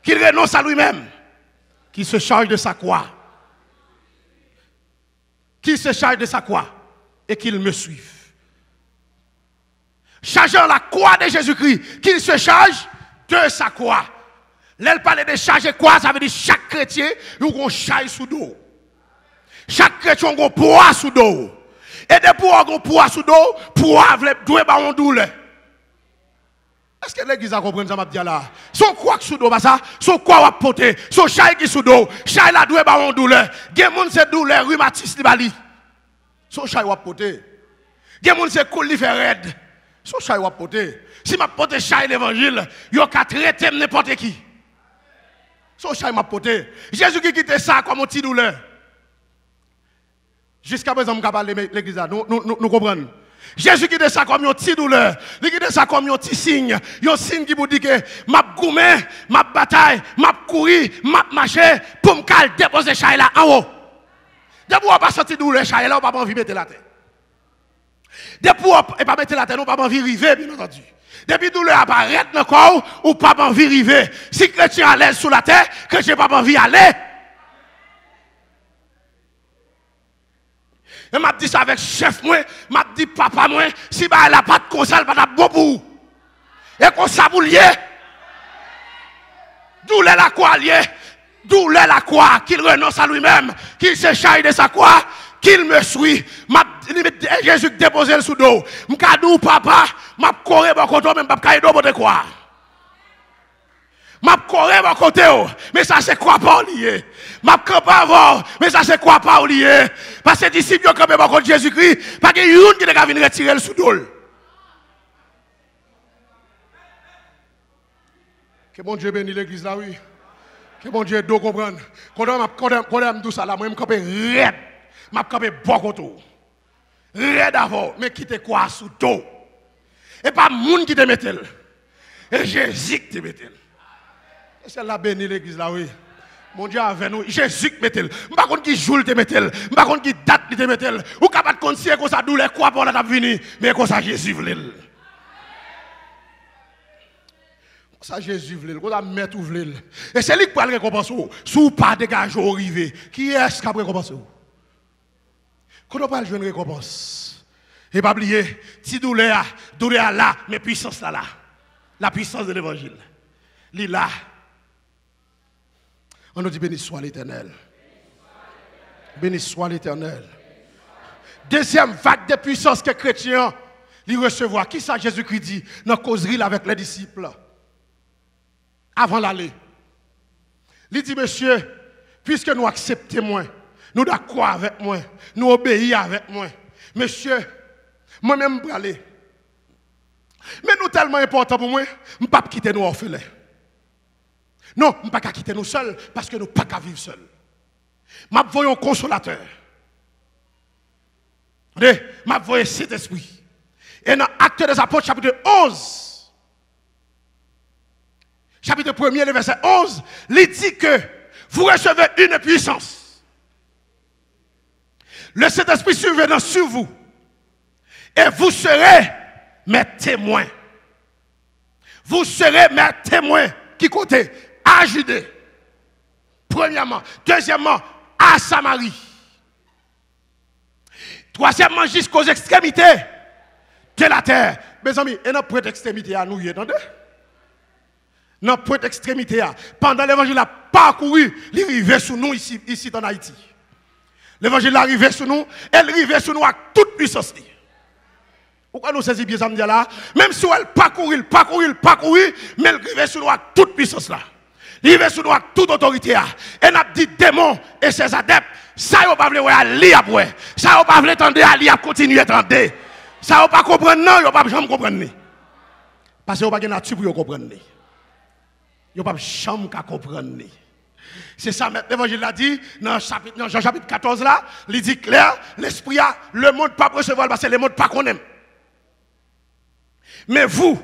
Qu'il renonce à lui-même. Qu'il se charge de sa croix. Qu'il se charge de sa croix. Et qu'il me suive. Chargeant la croix de Jésus-Christ. Qu'il se charge de sa croix. L'elle parle de charger quoi? Ça veut dire chaque chrétien, il a un charge sous dos. Chaque chrétien a un poids sous dos. Et depuis qu'on a un poids sous dos, poids doit avoir une douleur. Est-ce que l'église a compris ça m'a dit là? Son quoi sous dos, ça? Son quoi va porter? Son chai qui sous dos, chai la doit avoir une douleur. Gen moun c'est douleur rhumatisme li bali. Son chai va porter. Gen moun c'est col li fait raide. Son chai va porter. Si m'a porter chai l'évangile, yo ka traiter n'importe qui. Son chai m'a porter. Jésus qui quitte ça comme un petit douleur. Jusqu'à présent, nous parlons de l'église, nous comprenons. Jésus qui dit ça comme un petit douleur, il dit ça comme un petit signe, un signe qui vous dit que m'a goumé, m'a bataille, m'a couru, m'a marché pour me déposer chaille là en haut. Depuis on pas sorti douleur chaille là, on pas envie de mettre la tête. Depuis on pas mettre la tête, on pas envie de river bien entendu. Depuis douleur apparaît dans le corps, ou pas envie de river. Si chrétien à l'aise sous la terre, chrétien pas envie d'aller. Et m'a dit ça avec chef moi, m'a dit papa moi, si bah elle a pas de conseil, pas de bon pour. Et qu'on s'aboulier. D'où la croix lié, d'où la croix qu'il renonce à lui-même, qu'il se charge de sa croix, qu'il me suit. M'a Jésus déposé le sous dos. M'a dit papa, m'a coré bon côté même pas caïdo pour te croire. M'a coré mon côté, mais ça c'est quoi pas lié. M'a campé avant, mais ça c'est quoi pas lié. Parce que disciples ont campé mon côté Jésus-Christ, parce que une qui n'a venir retirer le sous-dol. Que bon Dieu bénisse l'église là, oui. Que bon Dieu doit comprendre. Quand on me dit ça là, moi je me campé raide. m'a campé bon contour. Rien d'avant, mais qui te quoi sous dos. Et pas moun qui te mette. Et Jésus qui te mette. Et c'est la béni l'église là, oui. Mon Dieu avec nous, Jésus qui mette. Pas contre qui joue te mette. Pas contre qui date te mette. Ou capable de conseiller que ça douleur quoi pour la venir, mais que ça Jésus voulait. Ça Jésus voulait, qu'on a mettre ou voulait. Et c'est lui qui peut le récompenser. Si vous pas dégager au rivé, qui est-ce qui a récompensé? Quand on parle de récompense, et pas oublier, si douleur là, mais puissance là. La puissance de l'évangile. Il là. On nous dit béni soit l'Éternel. Béni soit l'Éternel. Deuxième vague de puissance que les chrétiens ils recevoir. Qui ça Jésus-Christ dit dans la causerie avec les disciples? Avant l'aller. Il dit, monsieur, puisque nous acceptons moi, nous d'accord avec moi, nous obéissons avec moi. Monsieur, moi-même pour aller. Mais nous tellement important pour moi, je ne peux pas quitter nous orphelins. Non, je ne peux pas quitter nous seuls parce que nous ne pouvons pas vivre seuls. Je veux un consolateur. Je veux cet esprit. Et dans Actes des Apôtres, chapitre 11, chapitre 1er, le verset 11, il dit que vous recevez une puissance. Le Saint-Esprit survenant sur vous. Et vous serez mes témoins. Vous serez mes témoins. Qui côté? À Judée. Premièrement. Deuxièmement, à Samarie. Troisièmement, jusqu'aux extrémités de la terre. Mes amis, et notre première extrémité à nous, vous entendez? Notre première extrémité, pendant l'évangile a parcouru, il arrivait sur nous ici en Haïti. L'évangile est arrivé sur nous, elle arrivait sur nous avec toute puissance. Pourquoi nous saisissons bien ça me dit là? Même si elle parcouru, mais elle arrivait sur nous avec toute puissance là. Il arrivait sur nous avec toute autorité. Et n'a dit démons et ses adeptes, ça yon pas vle aller après. Ça yon pas vle tendre aller à continuer tendre. Ça yon pas comprendre non, yon pas jamais comprendre. Parce que yon pas de nature pour comprendre. Yon pas jamais comprendre. C'est ça, l'évangile l'a dit, dans Jean chapitre 14 là, il dit clair, l'esprit a, le monde pas recevoir parce que le monde pas qu'on aime. Mais vous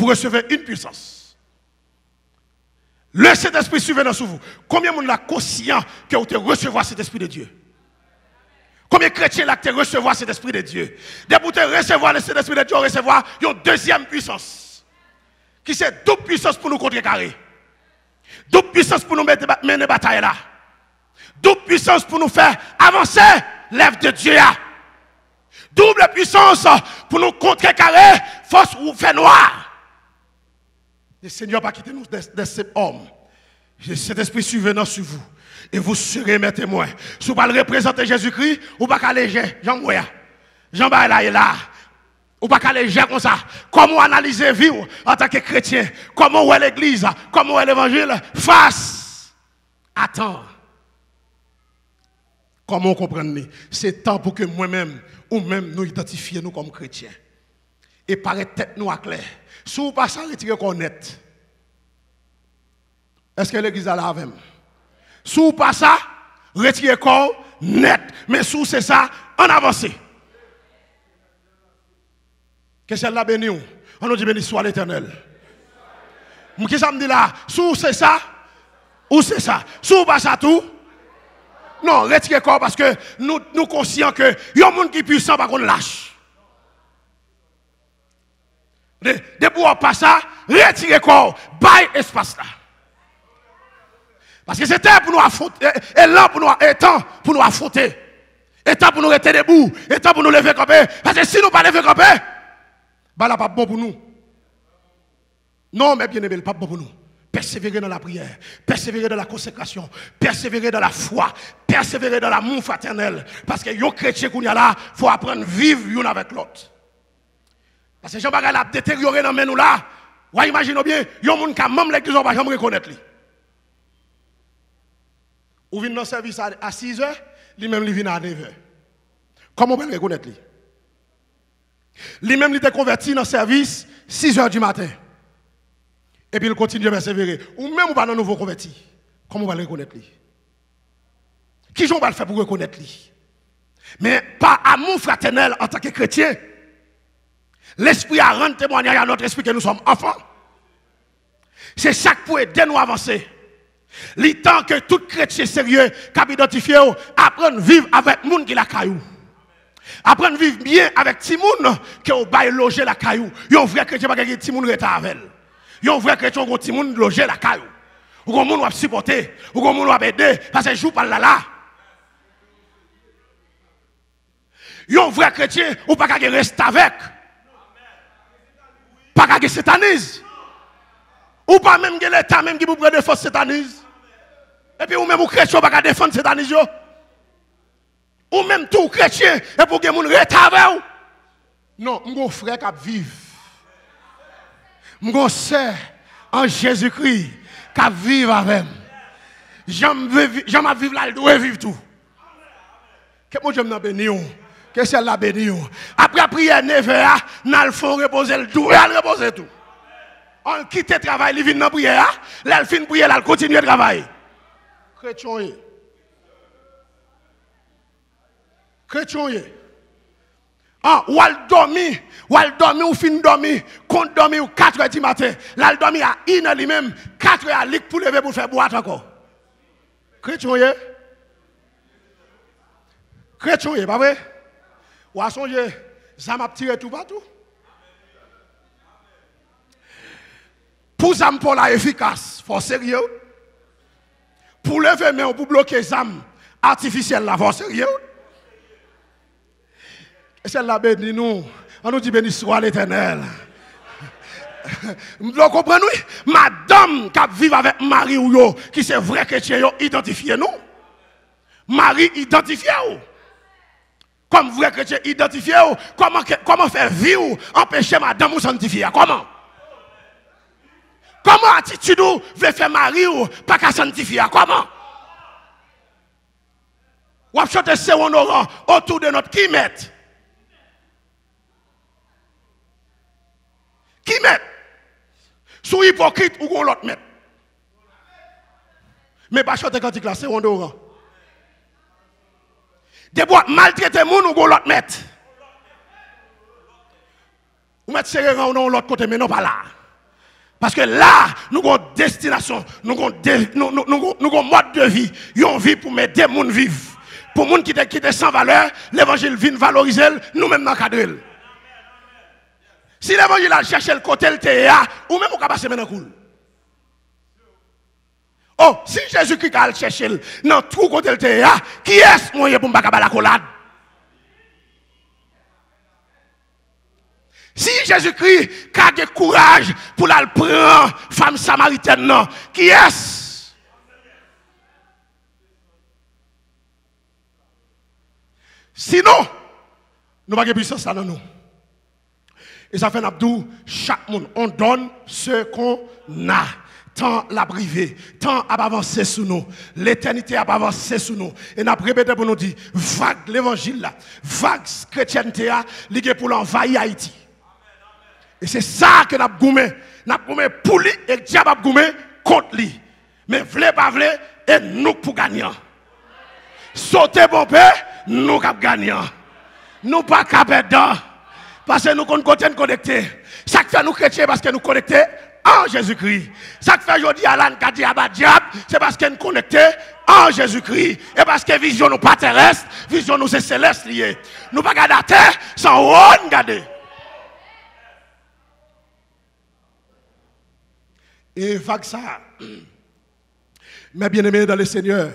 recevez une puissance. Le Saint-Esprit survenant sur vous. Combien de monde est conscient que vous allez recevoir cet Esprit de Dieu? Combien de chrétiens là que recevoir cet Esprit de Dieu? Dès que vous recevoir le Saint-Esprit de Dieu, vous recevoir une deuxième puissance. Qui c'est double puissance pour nous contrecarrer. Double puissance pour nous mener bataille là. Double puissance pour nous faire avancer l'œuvre de Dieu. Double puissance pour nous contrecarrer force ou fait noir. Le Seigneur va quitter nous de ces hommes. Cet esprit survenant sur vous. Et vous serez mes témoins. Si vous ne représenter Jésus-Christ, vous ne pouvez pas aller Jean-Bouya. Jean-Bouya est là. Ou pas qu'à les gérer comme ça. Comment analyser vie en tant que chrétien? Comment est l'église? Comment est l'évangile? Face à temps. Comment comprendre? C'est temps pour que moi-même ou même nous identifions nous comme chrétiens. Et paraître tête nous à clair. Si vous passez à retirer qu'on net. Est-ce que l'église a la même? Si vous passez à retirer qu'on net. Mais si c'est ça, en avancée. Que celle-là béni ou? On nous dit béni soit l'Éternel. Qui ça me dit là? Sous c'est ça? Ou c'est ça? Sous pas ça tout? Non, retirez corps parce que nous conscients que il y a un monde qui est puissant par contre lâche. De pour pas ça, retirez corps, bail espace là. Parce que c'est temps pour nous affronter, et là pour nous, et temps pour nous affronter. Et temps pour nous rester debout, et temps pour nous lever camper. Parce que si nous ne pas lever camper, bah là, pas bon pour nous. Non, mais bien aimé, pas bon pour nous. Persévérer dans la prière, persévérer dans la consécration, persévérer dans la foi, persévérer dans l'amour fraternel. Parce que les chrétiens qu'on y a là, il faut apprendre à vivre l'un avec l'autre. Parce que Jean-Baptiste a détérioré dans nous là. Vous imaginez bien, il y a des gens qui ont même l'église, on ne va jamais reconnaître. Ou vient dans le service à 6 h, lui-même il vient à 9 h. Comment on peut le reconnaître? Lui-même, il était converti dans le service 6 h du matin. Et puis il continue à persévérer. Ou même, on va dans nouveau converti. Comment on va le reconnaître? Qui j'en va le faire pour reconnaître lui? Mais par amour fraternel en tant que chrétien, l'esprit a rendu témoignage à notre esprit que nous sommes enfants. C'est ça qui peut aider nous à avancer. Le temps que tout chrétien sérieux qui a identifié, apprendre à vivre avec les gens qui la caillou. Apprendre à vivre bien avec les gens qui ont logé la caillou. Il y a un vrai chrétien qui a des gens qui avec elle. Il y a un vrai chrétien qui a des gens qui logé la caillou. Ou qu'on moun va supporter, ou qu'on moun va aider, parce que joue par là. Yon vrai chrétien, ou pas qu'à rester avec. Pas qu'à satanisme. Ou pas même que l'État même qui vous prend de force satanisme. Et puis ou même ou chrétien, pas qu'à défendre satanisme. Ou même tout chrétien, et pour que moun reste avec. Non, mon frère qui vivre. Mon sœur en Jésus-Christ. Qui vivre avec moi. J'aime vivre là, je dois vivre tout. Que moi j'aime bénir. Que c'est la bénir. Après la prière, 9h, nous allons reposer le tout. Et reposer tout. On quitte le travail, il vient dans la prière. Là, il finit de prier, là, il continue de travailler. Chrétien. Chrétien. Ah, ou elle dormi, ou fin dormi, compte dormi ou 4h du matin. Là, elle dormi à 1h lui-même, 4h à l'île pour lever pour faire boîte encore. Chrétien, chrétien, pas vrai? Ou à songer, ça m'a tiré tout partout. Pour ça, pour la efficace, faut sérieux. Pour lever main, pour bloquer les âmes artificielles, là, faut sérieux. Et celle-là béni nous. On nous dit béni soit l'Éternel. Vous comprenez? Madame qui vit avec Marie ou yo, qui c'est vrai chrétien, identifiez nous. Marie identifiez vous. Comme vrai chrétien identifiez vous. Comment faire vivre, empêcher madame ou sanctifier? Comment? Comment attitude vous veut faire Marie ou pas qu'à sanctifier? Comment? Ou chanter ce honorant autour de notre qui met? Qui met? Sous hypocrite ou qu'on l'autre met? Mais pas chanter quand il classe, c'est honorant. Des bois maltraiter moun ou qu'on l'autre met? Ou mettre serré ou non l'autre côté, mais non pas là. Parce que là, nous avons une destination, nous avons un mode de vie. Nous avons une vie pour mettre des gens vivre. Pour les gens qui étaient sans valeur, l'évangile vient valoriser, nous-mêmes dans le cadre. Si l'évangile a cherché le côté le théa, ou même on peut passer maintenant cool. Oh, si Jésus-Christ a cherché dans tout côté le théa, qui est-ce moyen pour me faire la collade? Si Jésus-Christ a le courage pour la prendre femme samaritaine, non, qui est-ce? Sinon, nous n'avons pas de puissance dans nous. Et ça fait n'abdou, chaque monde, on donne ce qu'on a. Tant la privé, tant à avancer sous nous, l'éternité a avancé sous nous. Et nous avons répété pour nous dire, vague l'évangile là, vague chrétienté là, lié pour l'envahir Haïti. Et c'est ça que nous avons goumé. Nous avons goumé pour lui et diable a goumé contre lui. Mais vle pas vle, et nous pour gagnant. Sauter bon père, nous cap gagnant. Nous pas cap dedans. Parce que nous sommes connectés. Ça fait nous chrétiens parce que nous connectés en Jésus-Christ. Ça fait aujourd'hui à l'âne qui a dit diable, c'est parce que nous connectés en Jésus-Christ. Et parce que vision nous pas terrestre, vision nous c'est céleste lié. Nous pas garder à terre sans on garder. Et vague ça. Mes bien-aimés dans le Seigneur,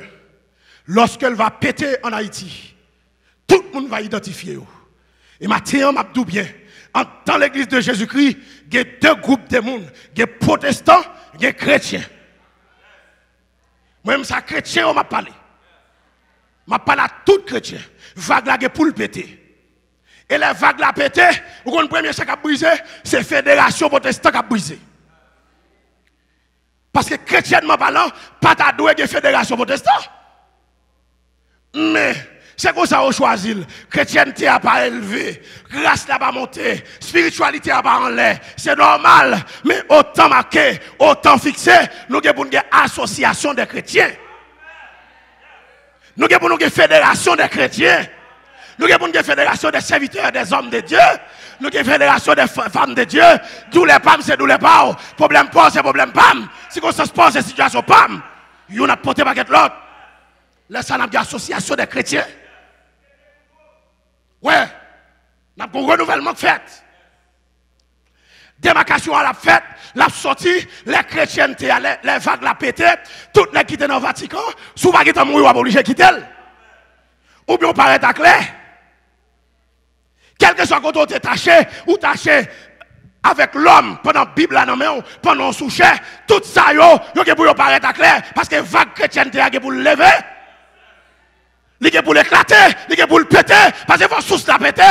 lorsqu'elle va péter en Haïti, tout le monde va identifier. Et maintenant, m'a dit bien, dans l'église de Jésus-Christ, il y a deux groupes de monde, il y a protestants, il y a chrétiens. Moi-même, ça chrétien, on m'a parlé. Je parle à tout chrétien. Vague là, pour le péter. Et les vagues là pété, vous comprenez, le premier qui a brisé, c'est la fédération protestante qui a brisé. Parce que chrétiennement parlant, pas ta doué de fédération protestante. Mais, c'est comme ça qu'on choisit. Chrétienté n'a pas élevé, grâce n'a pas monté, spiritualité n'a pas en l'air. C'est normal, mais autant marqué, autant fixé, nous avons une association de chrétiens. Nous avons une fédération des chrétiens. Nous avons une fédération des serviteurs des hommes de Dieu. Nous avons une fédération des femmes de Dieu. D'où les PAM, c'est d'où les PAM. Problème pas, c'est problème PAM. Si on se passe, c'est situation PAM. Vous n'avez porté pas l'autre. Là, ça n'a pas d'association des chrétiens. Ouais. Nous avons un renouvellement fait. Démarcation à la fête, la sortie, les chrétiens, les vagues la pété, toutes les qui étaient dans le Vatican, souvent qui étaient mourir, obligé de quitter. Ou bien on paraît à clair. Quel que soit quand on est taché ou taché avec l'homme pendant la Bible, pendant le souché, tout ça, yo pour paraître à clair, parce que vague chrétienne, est pour le lever, il est pour l'éclater, il est pour le péter, parce que vos sources la péter.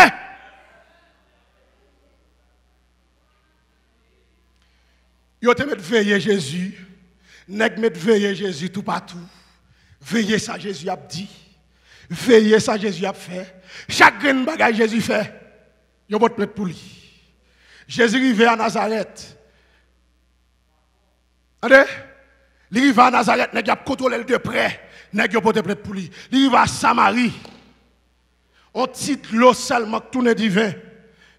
Yo te met veiller Jésus, nèg met veiller Jésus tout partout. Veiller ça Jésus a dit. Veiller ça Jésus a fait. Chaque grain bagage Jésus fait. Yo vote mettre pour lui. Jésus arrivé à Nazareth. Attendez, il arrive à Nazareth, nèg a contrôlé de près, nèg yo vote mettre pour lui. Il arrive à Samarie. On titre l'eau seulement tourner divin.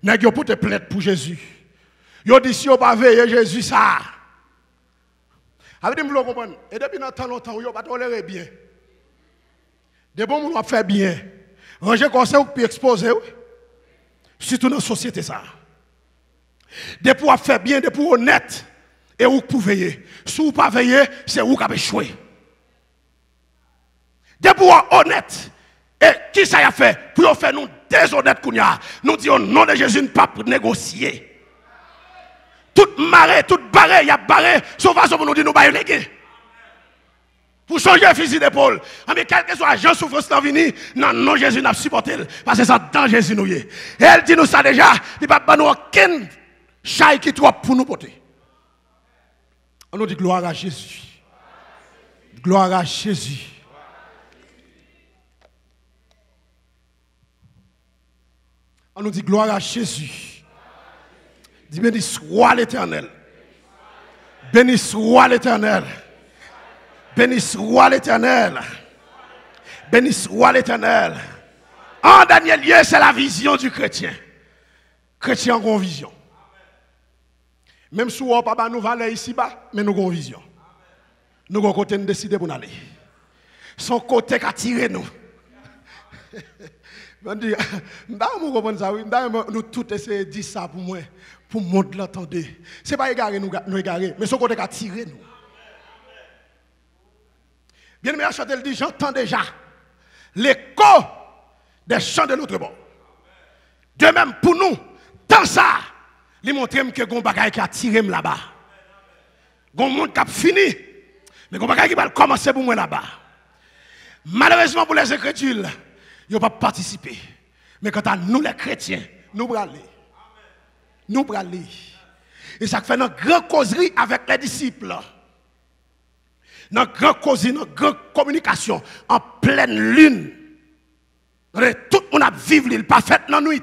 Nèg yo vote plainte pour Jésus. Yo dit si yo pas veiller Jésus ça. Avec des mots comprendre. Et depuis tant longtemps yo pas tolérer bien. Des bons mots faire bien. Ranger conseil ou puis exposer surtout dans la société ça. Des pour faire bien, des pour honnête et ou pour veiller. Si ou pas veiller, c'est ou qui a échoué. Des pour honnête et qui ça y a fait pour faire nous déshonnêtes kounya. Nous disons non de Jésus ne pas négocier. Toute marée, toute barrée, il y a barré, sauf façon pour nous dire nous pas léguer. Pour changer le fusil d'épaule. Mais quel que soit agent souffrance dans vini, non, Jésus n'a supporté. Parce que ça dans Jésus nous y est. Et elle dit nous ça déjà, il n'y a pas nous aucun chaille qui doit pour nous porter. On nous dit gloire à Jésus. Gloire à Jésus. On nous dit gloire à Jésus. Dis béni soit l'Éternel. Béni soit l'Éternel. Béni soit l'Éternel. Béni soit l'Éternel. En dernier lieu, c'est la vision du chrétien. Chrétien a une vision. Même si on n'a pas nous valeur ici-bas, mais nous avons une vision. Nous avons côté de décider pour aller. Son côté qui a tiré nous. Nous tous essayons de dire ça pour moi. Pour le monde l'entendre. Ce n'est pas égaré nous égarer, mais son côté qui a tiré nous. Bien aimé, chanter dit, j'entends déjà l'écho des chants de l'autre bord. De même pour nous, dans ça, il montre que gon bagay qui a tiré là-bas. Gon monde qui a fini, mais gon bagay qui va commencer pour moi là-bas. Malheureusement pour les incrédules, ils n'ont pas participé. Mais quant à nous les chrétiens, nous allons aller. Nous allons aller. Et ça fait une grande causerie avec les disciples. Une grande causerie, une grande communication en pleine lune. Tout le monde a vécu l'île parfaite dans la nuit.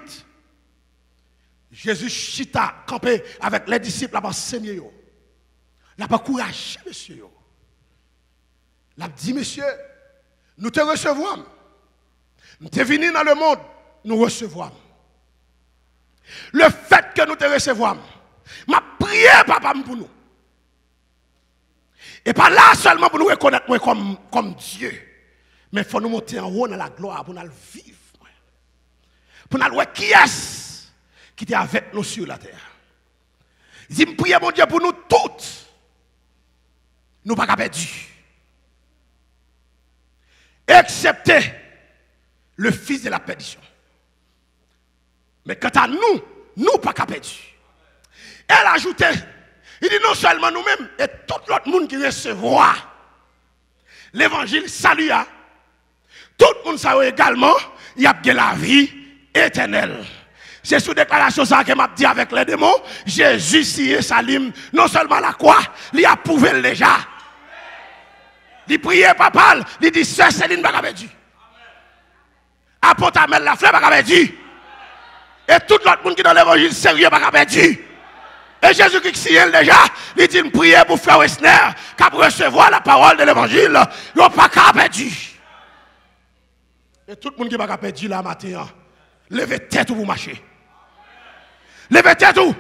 Jésus chita campé avec les disciples là-bas enseigné. Il n'a pas courage, monsieur. Il a dit, monsieur, nous te recevons. Nous te venus dans le monde, nous recevons. Le fait que nous te recevons, m'a prié papa pour nous. Et pas là seulement pour nous reconnaître comme Dieu. Mais il faut nous monter en haut dans la gloire pour nous vivre. Pour nous voir qui est qui était avec nous sur la terre. Il dit, priez mon Dieu pour nous toutes. Nous ne pas perdus. Excepté le fils de la perdition. Mais quant à nous, nous pas perdus. Elle a ajouté, il dit non seulement nous-mêmes, et tout l'autre monde qui recevra l'évangile, salut à tout le monde ça également, il y a la vie éternelle. C'est sous déclaration ça que m'a dit avec les démons, Jésus si Salim, non seulement la croix, il a prouvé déjà. Il priait papa, il dit sœur Céline pas perdu. Apôtre Amel la fleur pas perdu. Et tout l'autre monde qui dans l'évangile sérieux pas perdu. Et Jésus qui s'y est déjà, il dit une prière pour frère Wessner, qui a recevoir la parole de l'évangile, il n'a pas perdu. Et tout le monde qui va perdu là matin, levez tête ou vous marchez. Levez tête ou.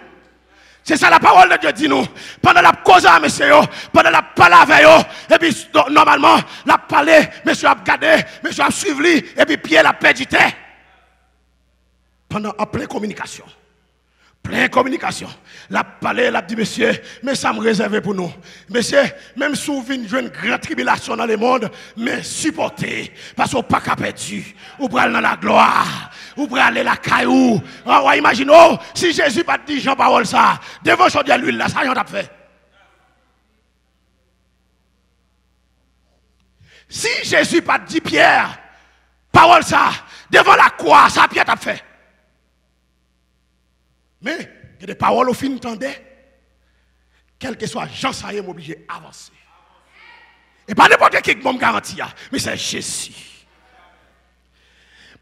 C'est ça la parole de Dieu dit nous. Pendant la cause à monsieur, pendant la parole avec eux, et puis normalement, la parler, monsieur a regardé, monsieur a suivi, et puis Pierre a perdu tête. Pendant en pleine communication. Plein communication. La parler, la dit, monsieur, mais ça me réserve pour nous. Monsieur, même si vous venez une grande tribulation dans le monde, mais supportez. Parce qu'on pas qu'à perdu. Vous prenez dans la gloire. Vous prenez la caillou. Imaginez, si Jésus pas dit Jean parole ça, devant chaud de l'huile là, ça y'en a fait. Si Jésus pas dit Pierre, parole ça, devant la croix, ça Pierre t'a fait. Mais, il y a des paroles au fin tendait. Quel que soit Jean, ça y est obligé d'avancer. Et pas n'importe qui me garantit, mais c'est Jésus.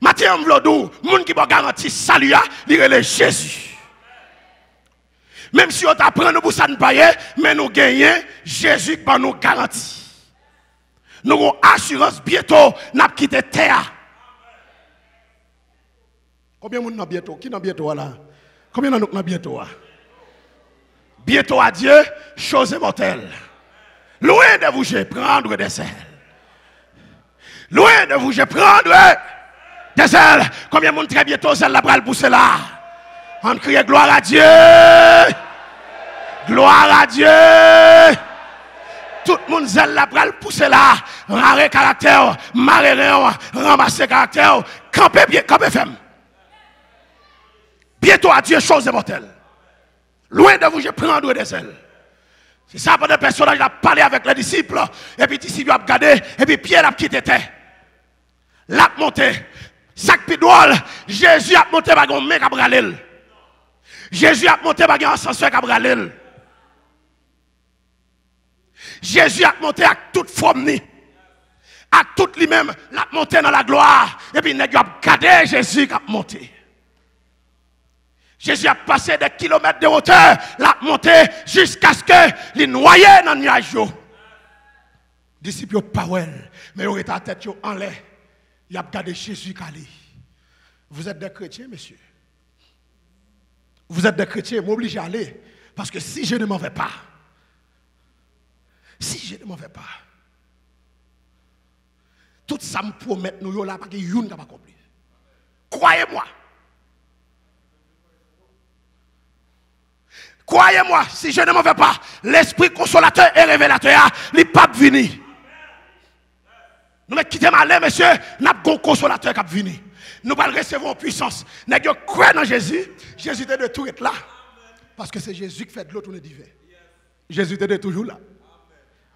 Matin, Vlodou, moun qui va garantir salut, il est Jésus. Même si on t'apprend nous pour ça ne payer, mais nous gagnons Jésus qui nous garantit. Nous avons assurance bientôt, nous avons quitté terre. Combien de monde bientôt? Qui n'a bientôt là? Combien de nous bientôt? Bientôt à Dieu, chose immortelle. Loin de vous, je prendre des ailes. Loin de vous, je prendre des ailes. Combien de monde très bientôt, celle la bras pousser là? On crie gloire à Dieu. Gloire à Dieu. Tout le monde zèle la bras pousser là. Rare caractère, marrer, ramasser caractère. Camper bien, camper femme. Bientôt à Dieu, chose immortelle. Loin de vous, je prendre des ailes. C'est ça pour des personnages qui ont parlé avec les disciples. Et puis, les disciples ont regardé. Et puis, Pierre a quitté terre. L'a monté. Sac pidoual. Jésus a monté par un mec à bralel. Jésus a monté par un ascenseur à bralel. Jésus a monté à toute forme. À toute lui-même. L'a monté dans la gloire. Et puis, il a regardé Jésus qui a monté. Jésus a passé des kilomètres de hauteur, l'a monté jusqu'à ce que les noyés dans le nuage. Les disciples Powell, mais ils ont été à tête en l'air. Ils ont regardé Jésus calé. Vous êtes des chrétiens, monsieur. Vous êtes des chrétiens, m'obligez à aller. Parce que si je ne m'en vais pas, tout ça me promet nous là, parce que vous n'avez pas compris. Croyez-moi. Croyez-moi, si je ne m'en vais pas, l'esprit consolateur et révélateur, il n'est pas venu. Nous ne quittons mal, monsieur, nous avons un consolateur qui est venu. Nous allons recevoir puissance. Nous croyons dans Jésus. Jésus est de tout être là. Parce que c'est Jésus qui fait de l'eau tourner d'hiver. Jésus est de toujours là.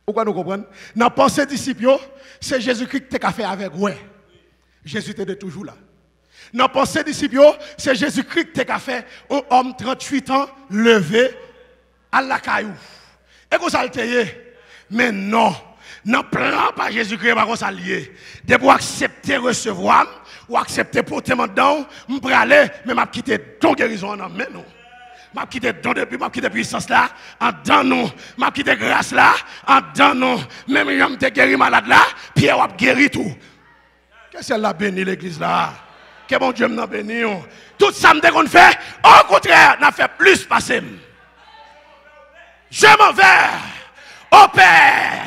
Pourquoi nous comprenons? Dans la pensée disciple, c'est Jésus-Christ qui a fait avec vous. Jésus est de toujours là. Dans la pensée disciple, c'est Jésus-Christ qui a fait un homme 38 ans levé à la caillou. Et qu'on s'alteye. Mais non. Non, plan pas Jésus-Christ, pas qu'on s'allier. De pour accepter recevoir, ou accepter porter dedans, je peux aller, mais je quitter ton guérison en main. Je quitter don depuis, je quitter puissance là, en dedans nous. Je quitter grâce là, en dedans nous. Même si je guéri malade là, Pierre a guéri tout. Qu'est-ce qu'elle a béni l'église là? Que bon Dieu m'a béni. Tout ça qu'on fait, au contraire, n'a fait plus passer. Je m'en vais au Père.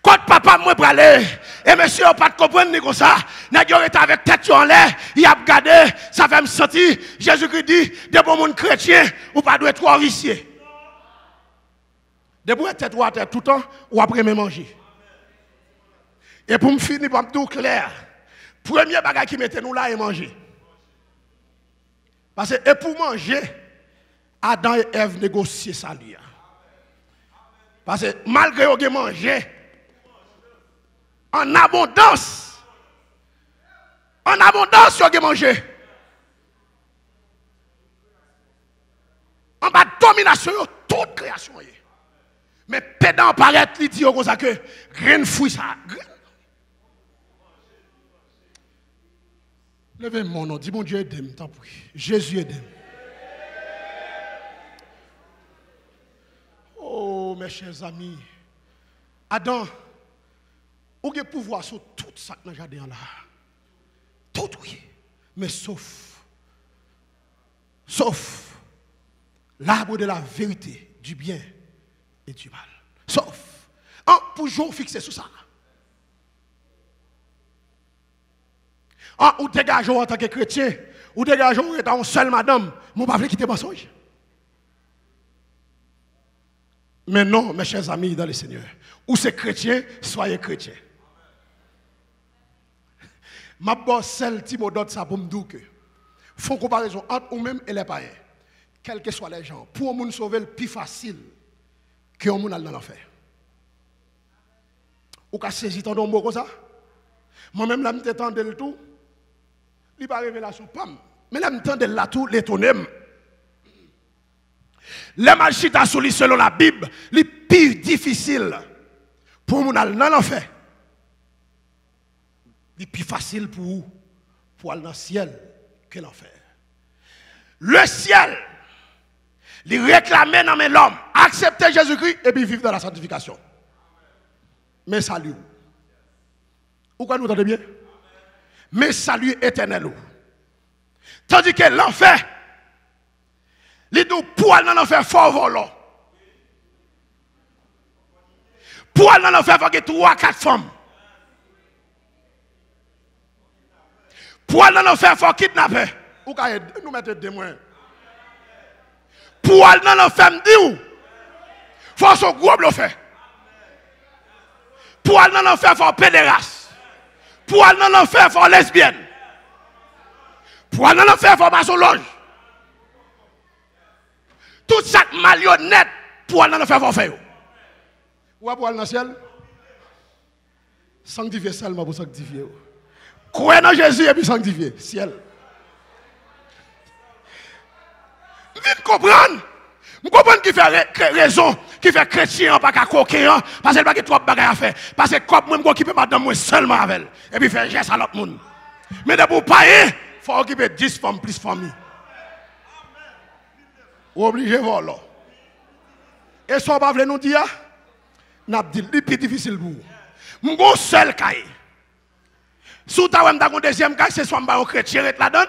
Quand papa m'a parlé, et monsieur n'a pas de comprendre comme ça, n'a pas été avec tête en l'air, il a regardé, ça fait me sentir, Jésus-Christ dit, de bon monde chrétien, ou pas doit être trop vicieux. De bon tête ou à tête tout le temps, ou après me manger. Et pour me finir, pour me tout clair, premier bagage qui mettait nous là, et manger. Parce que, et pour manger, Adam et Ève négocient ça lui. Parce que malgré qu'ils ont mangé, en abondance, ils ont mangé. En bas de domination, toute création. Mais pédant paraît, il dit comme ça que rien fouille ça. Levez mon nom, dis mon Dieu aide-moi, tant pis. Jésus aide-moi. Oh, mes chers amis, Adam, vous avez pouvoir sur tout ça que nous avons là. Mais sauf l'arbre de la vérité, du bien et du mal. Sauf, pour toujours fixer sur ça. Ou dégageons en tant que chrétien, ou dégageons étant seul madame, mon pas quitter mensonge. Mais non, mes chers amis dans le Seigneur, ou c'est chrétien, soyez chrétien. Ma bosse celle Timothée ça pour me dire que font comparaison entre nous-mêmes et les païens. Quels que soient les gens, pour nous sauver le plus facile que nous allons dans l'enfer. Ou qu'à saisir ton mot comme ça? Moi-même, là, je m'étends de tout. Il n'y a pas de révélation, pam. Mais là, je m'étends de là tout, l'étonner. Les malchitas selon la Bible, les plus difficiles pour nous aller dans l'enfer. Les plus facile pour aller dans le ciel que l'enfer. Le ciel, il réclamait dans l'homme, accepter Jésus-Christ et puis vivre dans la sanctification. Mais salut. Ou quoi nous entendez bien? Mais salut éternel. Tandis que l'enfer, les deux pour aller dans l'enfer, fort volant. Pour aller dans l'enfer, il faut qu'il y ait 3-4 femmes. Pour aller dans l'enfer, il faut kidnapper. Ou quoi nous mettre des moyens. Pour aller dans l'enfer, il faut son groupe le faire. Pour aller dans l'enfer, il faut pédéraste. Pour aller dans l'enfer, il faut lesbienne. Pour aller dans l'enfer, il faut maçonloge. Tout ça marionnette pour aller dans l'enfer, il faut faire. Ou pour aller dans le ciel? Sanctifier seulement pour sanctifier. Croyez dans Jésus et puis sanctifier. Ciel. Vite comprendre. Vous comprenez qui fait raison, qui fait chrétien, pas qu'à coquin, parce qu'il n'y a pas trop de bagages à faire. Parce que comme moi, je m'occupe madame moi seulement avec elle. Et puis faire geste à l'autre monde. Mais de pour payer, il faut occuper 10 femmes plus famille. Ou obligé de voir là. Et ça, on va nous dire, n'a dit, c'est plus difficile pour vous. Mon seul cas. Si vous avez un deuxième cas, c'est soit un chrétien là-dedans,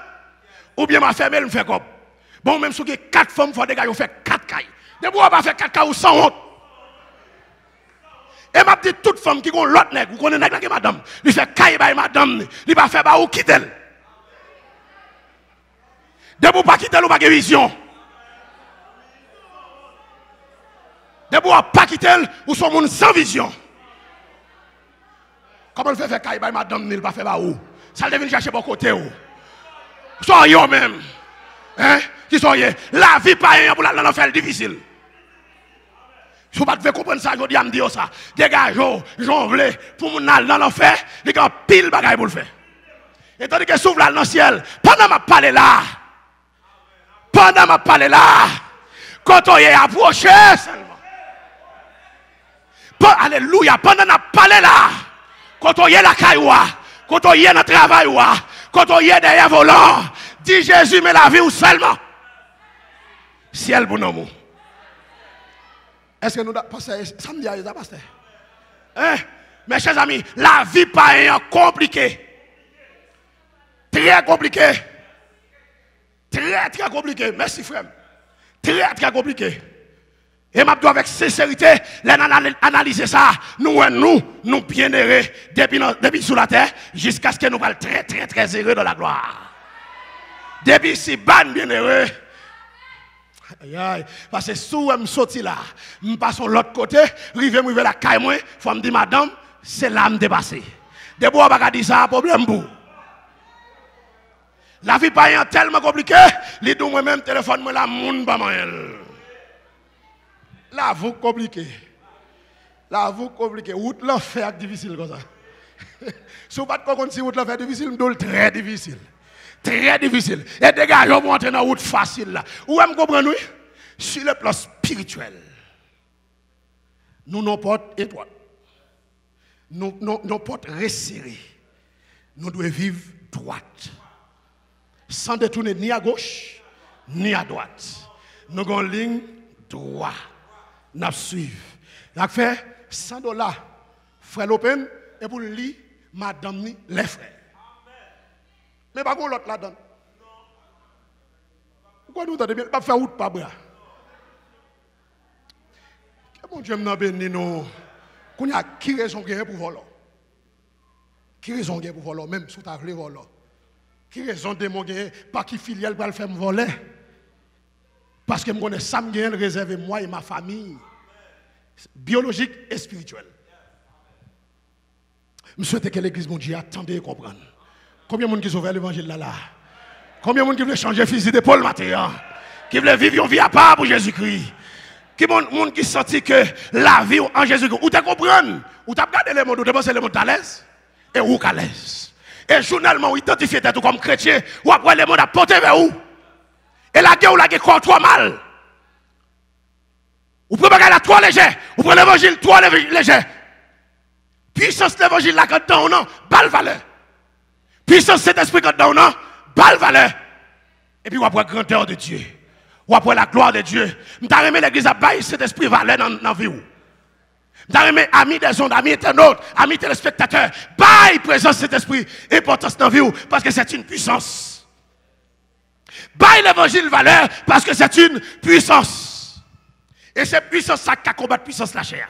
ou bien ma ferme, elle me fait comme. Bon, même si vous avez 4 femmes, il faut dégager, vous faites 4 cailles. De vous, on va faire 4 cailles sans honte. Et m'a dit toute femme qui a l'autre nègre, vous connaissez nègre qui madame, il fait caille by madame, il va faire ou quitter. De vous pas quitter, ou pas de vision. De vous pas quitter, ou sont monde sans vision. Comment il fait faire caille by madame, il va faire où? Ça devient chercher bon côté où. Soyez même. Hein? Qui soyez? La vie pas rien pour la faire difficile. Si vous ne pouvez pas comprendre ça, je dis à me dire ça. Dégagez, j'en veux, pour mon aller dans l'enfer, il y a pile de bagaille pour le faire. Et tandis que s'ouvre dans le ciel, pendant ma parler là, quand on est approché seulement. Alléluia, pendant ma parler là, quand on est la cailloua, quand on est dans le travail, quand on est derrière volant, dit Jésus, mais la vie ou seulement. Ciel bon amour. Est-ce que nous pasteur samedi à pasteur? Hein? Mes chers amis, la vie pas compliquée. Très compliqué. Très très compliqué. Merci frère. Très très compliqué. Et m'a dit avec sincérité, analyser ça, nous bien errés depuis sous la terre jusqu'à ce que nous parlions très très très heureux dans la gloire. Depuis si ban bien heureux. Parce que si je sorti là, je passe de l'autre côté, je vais la caille, il faut me dire, madame, c'est là que je dépasse. De bois, je ne dire ça, problème pour. La vie pas tellement compliquée, les deux moi-même téléphone, moi la moun pas moyen. La vie compliquée. La vie compliquée. Route l'enfer est difficile comme ça. Si vous ne pouvez pas comprendre si route l'enfer est difficile, c'est très difficile. Très difficile. Et dégager pour entrer dans la route facile là. Où est-ce que vous comprenez? Sur le plan spirituel, nous n'avons pas étroite. Nous n'avons pas resserré. Nous devons vivre droite. Sans détourner ni à gauche, ni à droite. Nous avons une ligne droite. Nous suivons. Nous avons fait $100. Frère Lopen, et pour lui, madame, les frères. Mais pas l'autre là-dedans. Pourquoi nous t'entendons bien? Pas faire route, pas bras. Mon Dieu m'a béni nous. Qu'on y a qui raison gain pour voler? Qui raison gain pour voler? Même sous ta voler voler. Qui raison de mon gain? Pas qui filiale pour le faire me voler? Parce que je connais ça, je réservé moi et ma famille, biologique et spirituelle. Je souhaite que l'église, mon Dieu, attendez et comprenne. Combien de gens qui ont ouvert l'évangile là? Combien de gens qui veulent changer physique d'épaule matin? Qui veulent vivre une vie à part pour Jésus-Christ? Qui monde qui senti que la vie en Jésus-Christ, ou tu comprends, ou tu as regardé le monde, ou tu penses le monde à l'aise, et où à l'aise. Et journalement, ou identifier tête comme chrétien, ou après le monde à porter vers où? Et la guerre ou la guerre trop mal. Vous pouvez regarder trop léger. Vous prenez l'évangile trop léger. Puissance de l'évangile là quand on a, balle valeur. Puissance de cet esprit quand on a, balle valeur. Et puis vous après la grandeur de Dieu. Ou après la gloire de Dieu. Vous avez l'église à bailler cet esprit valeur dans la vie. Vous avez amis des ondes, amis internautes, amis téléspectateurs. Baille présence de cet esprit, importance dans la vie. Parce que c'est une puissance. Baille l'évangile valeur parce que c'est une puissance. Et c'est puissance ça qui combat puissance la chair.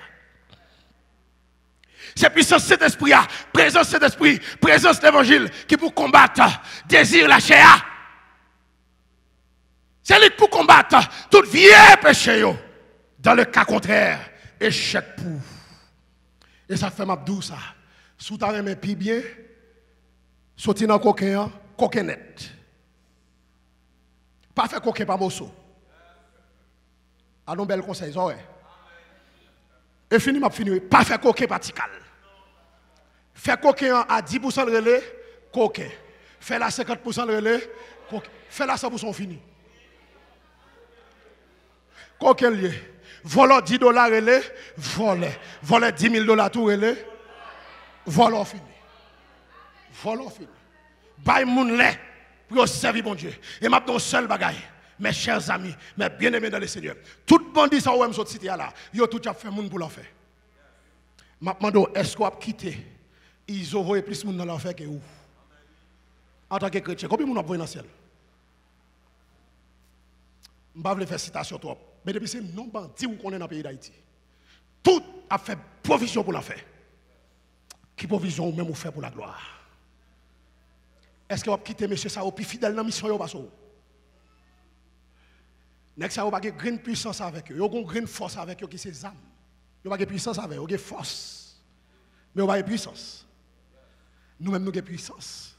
C'est puissance cet esprit, présence cet esprit, présence l'évangile qui pour combattre désir la chair. C'est lui pour combattre tout vieux péché. Dans le cas contraire, échec pour. Et ça fait m'abdou ça. Sous ta main puis bien, sorti dans coquin, coquinette. Pas faire coquin par mosso. A non bel conseil, ouais. Et fini m'a fini. Pas faire coquin partical. Faire coquin à 10% de relais, coquin. Faire la 50% de relais, coquin. Faire la 100% fini. Coquin lié. Voler $10 relais, voler. Voler $10,000 tout relais, voler fini. Voler fini. Bay moun lè. Pour servir mon Dieu. Et maintenant, seul bagaille, mes chers amis, mes bien-aimés dans le Seigneur. Tout bandit ça ou même cette cité là, yo tout a fait moun pour l'enfer. Maintenant, est-ce qu'on a quitté? Ils ont voyé plus moun dans l'enfer que où? En tant que chrétien, combien moun a voyé dans le ciel? Je ne vais pas faire citation trop. Mais depuis c'est non bandit ou qu'on est dans le pays d'Haïti. Tout a fait provision pour l'enfer. Qui provision ou même ou fait pour la gloire? Est-ce que vous avez quitté M. Sao plus fidèle dans la mission? Next Sao, vous avez une grande puissance avec eux. Vous avez une grande force avec eux qui c'est âme. Vous avez une puissance avec eux, vous avez une force. Mais vous avez une puissance. Nous-mêmes, nous avons une puissance.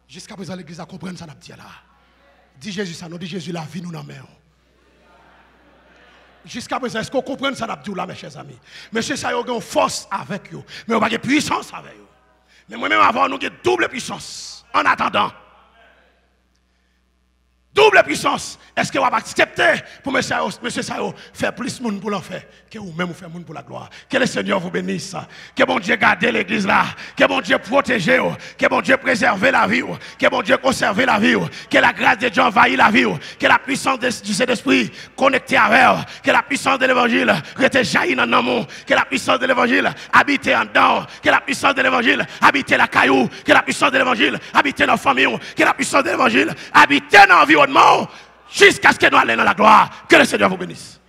Jusqu'à présent, l'église a compris ça, là. Dis Jésus ça, nous dit Jésus la vie nous dans la main. Jusqu'à présent, est-ce qu'on comprend ça, là, mes chers amis? Monsieur Sao, vous avez une force avec eux. Mais vous avez une puissance avec eux. Mais moi-même, avant, nous avons double puissance. En attendant. Double puissance. Est-ce que vous avez accepté pour M. Sao faire plus de monde pour l'enfer que vous-même vous faire monde pour la gloire? Que le Seigneur vous bénisse. Que bon Dieu garde l'église là. Que bon Dieu protège. Que bon Dieu préserve la vie. Que bon Dieu conserve la vie. Que la grâce de Dieu envahit la vie. Que la puissance du Saint-Esprit connectée avec. Que la puissance de l'évangile reste jaillie dans le monde. Que la puissance de l'évangile habite en dedans. Que la puissance de l'évangile habite la caillou. Que la puissance de l'évangile habite dans la famille. Que la puissance de l'évangile habite dans l'environnement. Jusqu'à ce que nous allions dans la gloire. Que le Seigneur vous bénisse.